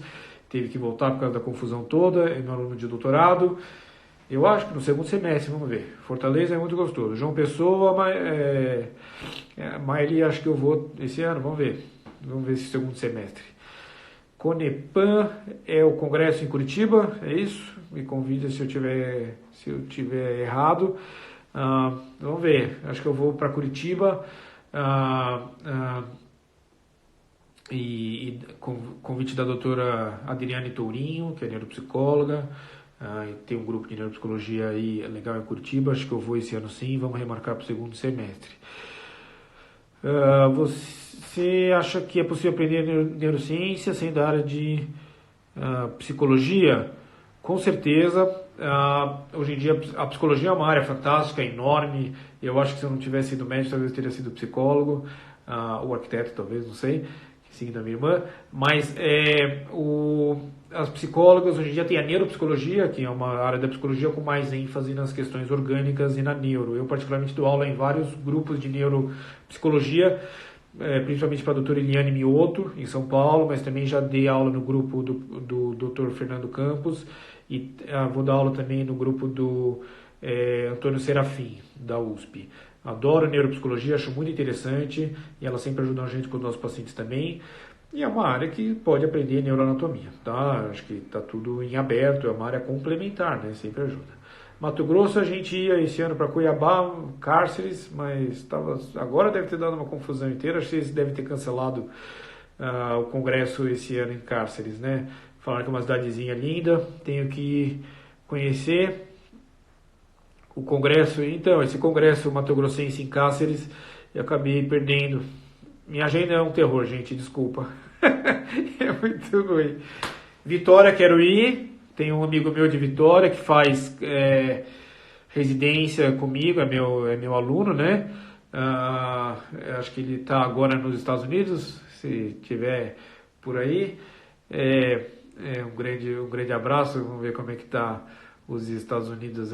S1: teve que voltar por causa da confusão toda, é meu aluno de doutorado. Eu acho que no segundo semestre, vamos ver. Fortaleza é muito gostoso. João Pessoa, Maeli, acho que eu vou esse ano, vamos ver. Vamos ver esse segundo semestre. Conepan é o congresso em Curitiba, é isso? Me convida se eu tiver errado. Vamos ver, acho que eu vou para Curitiba e convite da doutora Adriane Tourinho, que é neuropsicóloga. Tem um grupo de neuropsicologia aí legal em Curitiba, acho que eu vou esse ano sim, vamos remarcar para o segundo semestre. Você acha que é possível aprender neurociência sendo da área de psicologia? Com certeza. Hoje em dia a psicologia é uma área fantástica, enorme. Eu acho que se eu não tivesse sido médico, talvez eu teria sido psicólogo, ou arquiteto, talvez, não sei, seguindo a minha irmã. Mas as psicólogas hoje em dia tem a neuropsicologia, que é uma área da psicologia com mais ênfase nas questões orgânicas e na neuro. Eu particularmente dou aula em vários grupos de neuropsicologia, principalmente para a doutora Eliane Mioto, em São Paulo, mas também já dei aula no grupo do Dr. Fernando Campos e vou dar aula também no grupo do Antônio Serafim, da USP. Adoro neuropsicologia, acho muito interessante e ela sempre ajuda a gente com os nossos pacientes também. E é uma área que pode aprender neuroanatomia, tá? Acho que está tudo em aberto, é uma área complementar, né? Sempre ajuda. Mato Grosso, a gente ia esse ano para Cuiabá, Cárceres, mas agora deve ter dado uma confusão inteira. Acho que eles devem ter cancelado o congresso esse ano em Cárceres, né? Falaram que é uma cidadezinha linda, tenho que conhecer o congresso. Então, esse congresso mato-grossense em Cárceres, eu acabei perdendo. Minha agenda é um terror, gente, desculpa. É muito ruim. Vitória, quero ir. Tem um amigo meu de Vitória que faz residência comigo, é meu aluno, né? Acho que ele está agora nos Estados Unidos, se tiver por aí. Um grande abraço, vamos ver como é que está os Estados Unidos,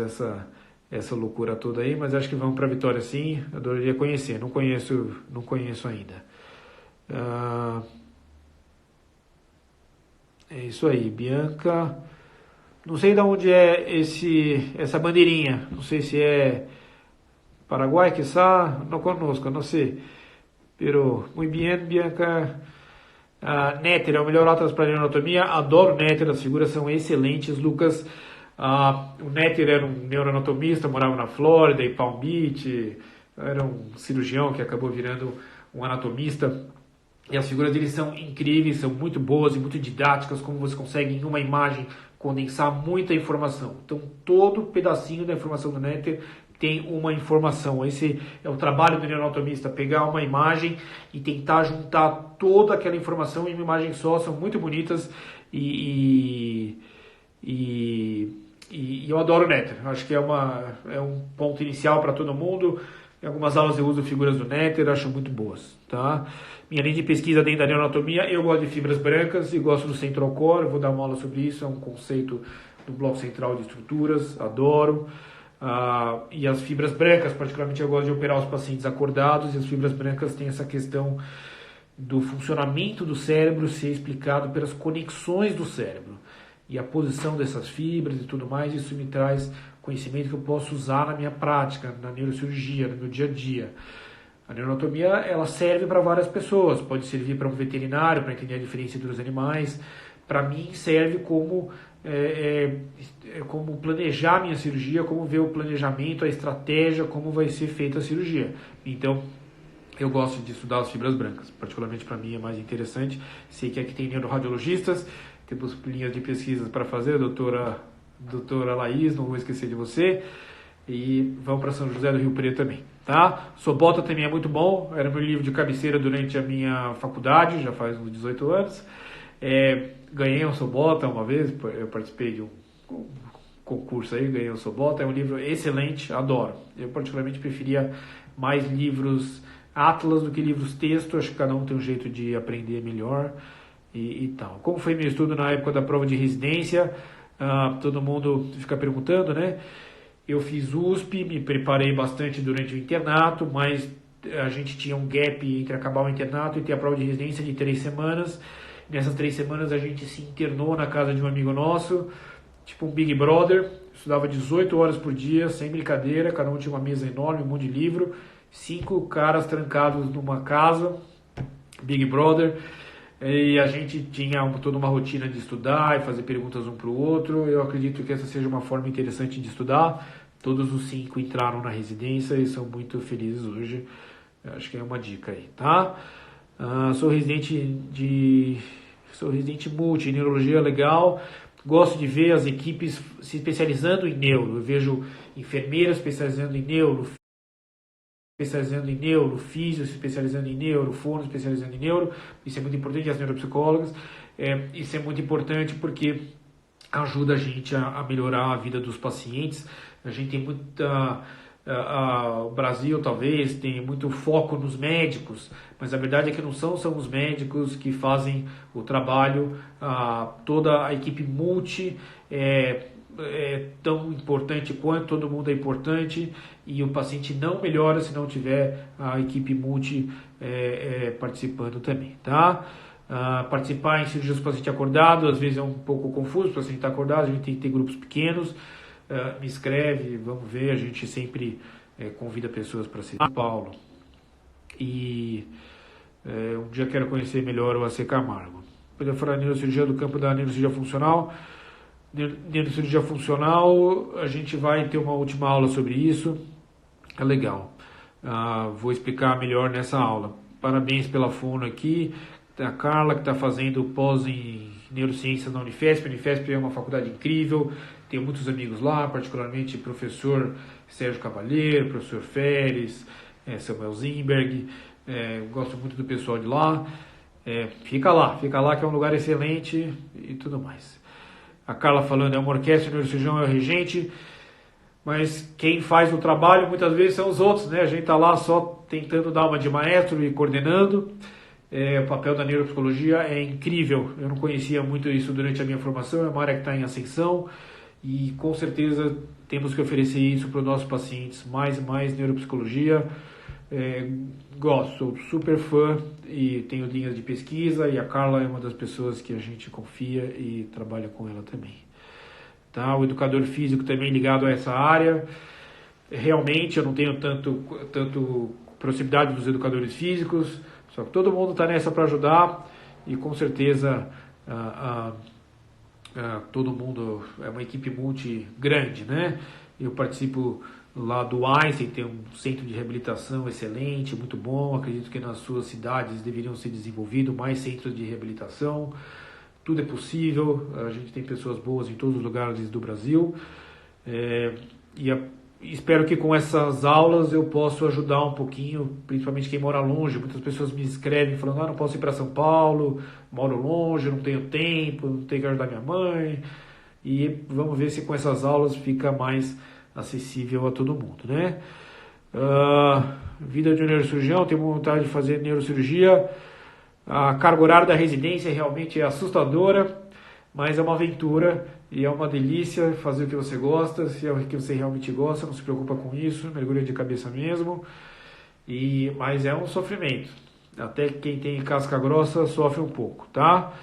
S1: essa loucura toda aí, mas acho que vamos para Vitória sim, adoraria conhecer, não conheço ainda. É isso aí, Bianca. Não sei de onde é essa bandeirinha. Não sei se é Paraguai, quizá. Não conosco, não sei. Pero, muy bien, Bianca. Néter é o melhor atlas para neuroanatomia. Adoro Néter, as figuras são excelentes, Lucas. O Néter era um neuroanatomista, morava na Flórida, em Palm Beach. Era um cirurgião que acabou virando um anatomista. E as figuras dele são incríveis, são muito boas e muito didáticas, como você consegue em uma imagem condensar muita informação. Então, todo pedacinho da informação do Néter tem uma informação. Esse é o trabalho do neuroanatomista, pegar uma imagem e tentar juntar toda aquela informação em uma imagem só. São muito bonitas e eu adoro o Néter. Acho que é um ponto inicial para todo mundo. Em algumas aulas eu uso figuras do Néter, acho muito boas, tá? Minha linha de pesquisa dentro da neuroanatomia, eu gosto de fibras brancas e gosto do Central Core, eu vou dar uma aula sobre isso, é um conceito do bloco central de estruturas, adoro. E as fibras brancas, particularmente eu gosto de operar os pacientes acordados, e as fibras brancas têm essa questão do funcionamento do cérebro ser explicado pelas conexões do cérebro. E a posição dessas fibras e tudo mais, isso me traz conhecimento que eu posso usar na minha prática, na neurocirurgia, no meu dia a dia. A neuroanatomia, ela serve para várias pessoas, pode servir para um veterinário, para entender a diferença entre os animais. Para mim, serve como planejar a minha cirurgia, como ver o planejamento, a estratégia, como vai ser feita a cirurgia. Então, eu gosto de estudar as fibras brancas, particularmente para mim é mais interessante. Sei que aqui tem neuroradiologistas, temos linhas de pesquisas para fazer, doutora Laís, não vou esquecer de você. E vamos para São José do Rio Preto também, tá? Sobota também é muito bom, era meu livro de cabeceira durante a minha faculdade, já faz uns 18 anos. Ganhei um Sobota uma vez, eu participei de um concurso aí, ganhei um Sobota, é um livro excelente, adoro. Eu particularmente preferia mais livros atlas do que livros texto, acho que cada um tem um jeito de aprender melhor e tal. Como foi meu estudo na época da prova de residência? Todo mundo fica perguntando, né? Eu fiz USP, me preparei bastante durante o internato, mas a gente tinha um gap entre acabar o internato e ter a prova de residência de 3 semanas. Nessas 3 semanas a gente se internou na casa de um amigo nosso, tipo um Big Brother, estudava 18 horas por dia, sem brincadeira, cada um tinha uma mesa enorme, um monte de livro, 5 caras trancados numa casa, Big Brother. e a gente tinha toda uma rotina de estudar e fazer perguntas um para o outro. Eu acredito que essa seja uma forma interessante de estudar. Todos os 5 entraram na residência e são muito felizes hoje. Eu acho que é uma dica aí, tá? Sou residente multi, neurologia legal. Gosto de ver as equipes se especializando em neuro. Eu vejo enfermeiras especializando em neuro, físio se especializando em neuro, fono especializando em neuro. Isso é muito importante, as neuropsicólogas. Isso é muito importante porque ajuda a gente a melhorar a vida dos pacientes. A gente tem muita... o Brasil talvez tem muito foco nos médicos, mas a verdade é que não são os médicos que fazem o trabalho. Toda a equipe multi é tão importante quanto, todo mundo é importante, e o paciente não melhora se não tiver a equipe multi participando também, tá? Participar em cirurgias do paciente acordado às vezes é um pouco confuso. O paciente está acordado, a gente tem que ter grupos pequenos. Me escreve, vamos ver, a gente sempre convida pessoas para ser São Paulo. E um dia quero conhecer melhor o AC Camargo. Podia falar neurocirurgia do campo da neurocirurgia funcional. Neurocirurgia funcional, a gente vai ter uma última aula sobre isso. É legal. Vou explicar melhor nessa aula. Parabéns pela fono aqui. A Carla, que está fazendo pós em neurociência na Unifesp. A Unifesp é uma faculdade incrível. Tenho muitos amigos lá, particularmente o professor Sérgio Cavalheiro, professor Feres, Samuel Zimberg. Gosto muito do pessoal de lá. Fica lá que é um lugar excelente e tudo mais. A Carla falando, é uma orquestra, o neurocirurgião é o regente, mas quem faz o trabalho muitas vezes são os outros, né? A gente está lá só tentando dar uma de maestro e coordenando. O papel da neuropsicologia é incrível. Eu não conhecia muito isso durante a minha formação, é uma área que está em ascensão. E com certeza temos que oferecer isso para os nossos pacientes, mais neuropsicologia. Gosto, sou super fã e tenho linhas de pesquisa, e a Carla é uma das pessoas que a gente confia e trabalha com ela também. Tá? O educador físico também ligado a essa área. Realmente eu não tenho tanto proximidade dos educadores físicos, só que todo mundo está nessa para ajudar, e com certeza todo mundo é uma equipe multi grande, né? Eu participo lá do Einstein, tem um centro de reabilitação excelente, muito bom. Acredito que nas suas cidades deveriam ser desenvolvidos mais centros de reabilitação. Tudo é possível, a gente tem pessoas boas em todos os lugares do Brasil. Espero que com essas aulas eu possa ajudar um pouquinho, principalmente quem mora longe. Muitas pessoas me escrevem falando, não posso ir para São Paulo, moro longe, não tenho tempo, não tenho que ajudar minha mãe. E vamos ver se com essas aulas fica mais acessível a todo mundo, né? Vida de um neurocirurgião, tenho vontade de fazer neurocirurgia. A carga horária da residência realmente é assustadora, mas é uma aventura e é uma delícia fazer o que você gosta. Se é o que você realmente gosta, não se preocupa com isso, mergulha de cabeça mesmo. Mas é um sofrimento. Até quem tem casca grossa sofre um pouco, tá?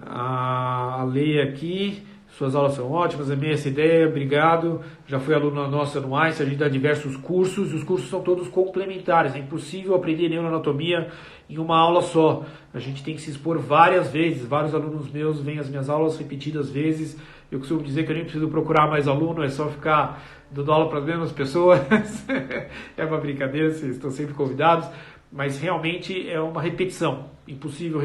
S1: A lei aqui, suas aulas são ótimas, amei essa ideia, obrigado. Já fui aluna nossa no Einstein, a gente dá diversos cursos, e os cursos são todos complementares. É impossível aprender neuroanatomia em uma aula só. A gente tem que se expor várias vezes. Vários alunos meus vêm às minhas aulas repetidas vezes. Eu costumo dizer que eu nem preciso procurar mais aluno, é só ficar dando aula para as mesmas pessoas. É uma brincadeira, vocês estão sempre convidados. Mas realmente é uma repetição. Impossível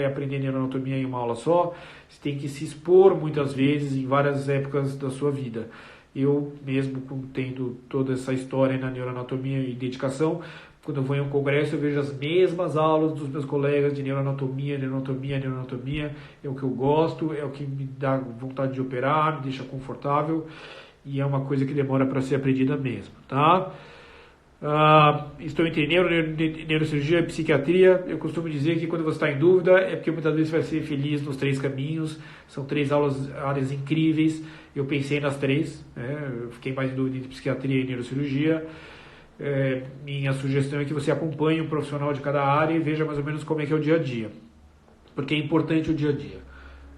S1: aprender neuroanatomia em uma aula só. Você tem que se expor muitas vezes em várias épocas da sua vida. Eu mesmo, tendo toda essa história na neuroanatomia e dedicação, quando eu vou em um congresso eu vejo as mesmas aulas dos meus colegas de neuroanatomia. É o que eu gosto, é o que me dá vontade de operar, me deixa confortável, e é uma coisa que demora para ser aprendida mesmo, tá? Estou entre neurocirurgia e psiquiatria. Eu costumo dizer que quando você está em dúvida é porque muitas vezes vai ser feliz nos 3 caminhos. São 3 áreas incríveis. Eu pensei nas 3, eu fiquei mais em dúvida entre psiquiatria e neurocirurgia. Minha sugestão é que você acompanhe um profissional de cada área e veja mais ou menos como é que é o dia a dia, porque é importante o dia a dia.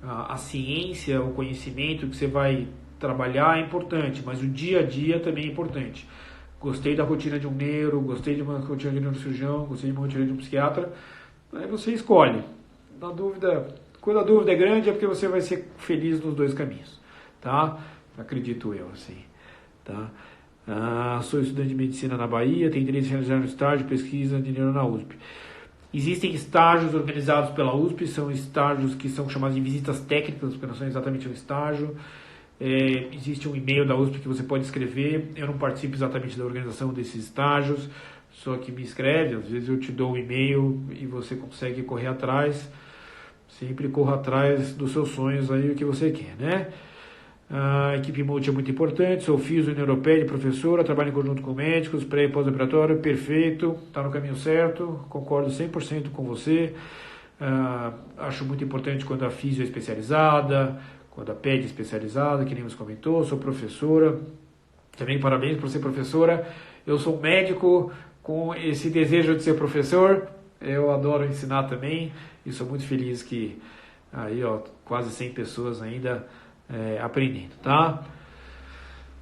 S1: A ciência, o conhecimento que você vai trabalhar é importante, mas o dia a dia também é importante. gostei da rotina de um neuro, gostei de uma rotina de um neurocirurgião, gostei de uma rotina de um psiquiatra. Aí você escolhe. Na dúvida, quando a dúvida é grande é porque você vai ser feliz nos dois caminhos, tá? Acredito eu, assim, tá? Sou estudante de medicina na Bahia, tenho interesse em realizar um estágio de pesquisa de neuro na USP. Existem estágios organizados pela USP, são estágios que são chamados de visitas técnicas, porque não são exatamente um estágio. Existe um e-mail da USP que você pode escrever. Eu não participo exatamente da organização desses estágios, só que me escreve. Às vezes eu te dou um e-mail e você consegue correr atrás. Sempre corra atrás dos seus sonhos aí, o que você quer, né? A equipe multi é muito importante. Sou fisio neuropédia, professora, trabalho em conjunto com médicos, pré e pós-operatório, perfeito, está no caminho certo, concordo 100% com você. Acho muito importante quando a fisio é especializada, quando a PED é especializada, que nem você comentou. Sou professora, também parabéns por ser professora. Eu sou médico com esse desejo de ser professor, eu adoro ensinar também e sou muito feliz que aí, ó, quase 100 pessoas ainda aprendendo, tá?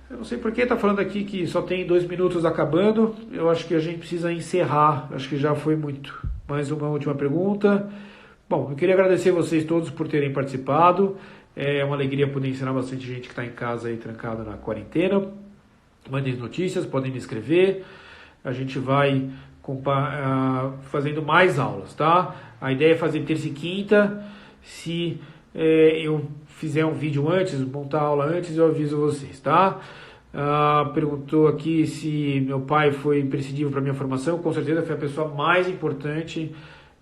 S1: Eu não sei por que está falando aqui que só tem 2 minutos acabando. Eu acho que a gente precisa encerrar. Acho que já foi muito. Mais uma última pergunta. Bom, eu queria agradecer vocês todos por terem participado. É uma alegria poder ensinar bastante gente que está em casa aí trancada na quarentena. Mandem notícias, podem me escrever. A gente vai fazendo mais aulas, tá? A ideia é fazer terça e quinta. Se eu fizer um vídeo antes, montar a aula antes, eu aviso vocês, tá? Perguntou aqui se meu pai foi imprescindível para minha formação. Com certeza foi a pessoa mais importante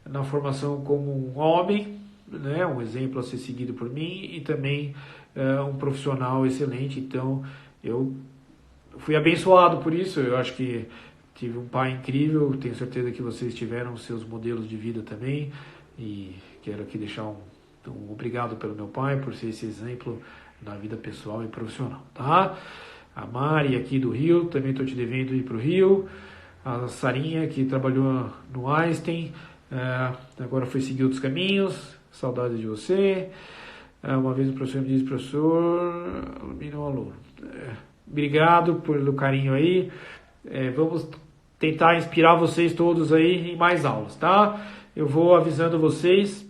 S1: na formação como um homem, né? Um exemplo a ser seguido por mim e também um profissional excelente. Então eu fui abençoado por isso. Eu acho que tive um pai incrível. Tenho certeza que vocês tiveram seus modelos de vida também e quero aqui deixar um obrigado pelo meu pai, por ser esse exemplo na vida pessoal e profissional, tá? A Mari aqui do Rio, também estou te devendo ir para o Rio. A Sarinha, que trabalhou no Einstein, agora foi seguir outros caminhos. Saudade de você. Uma vez o professor me disse, professor, alumínio aluno. Obrigado pelo carinho aí. Vamos tentar inspirar vocês todos aí em mais aulas, tá? Eu vou avisando vocês.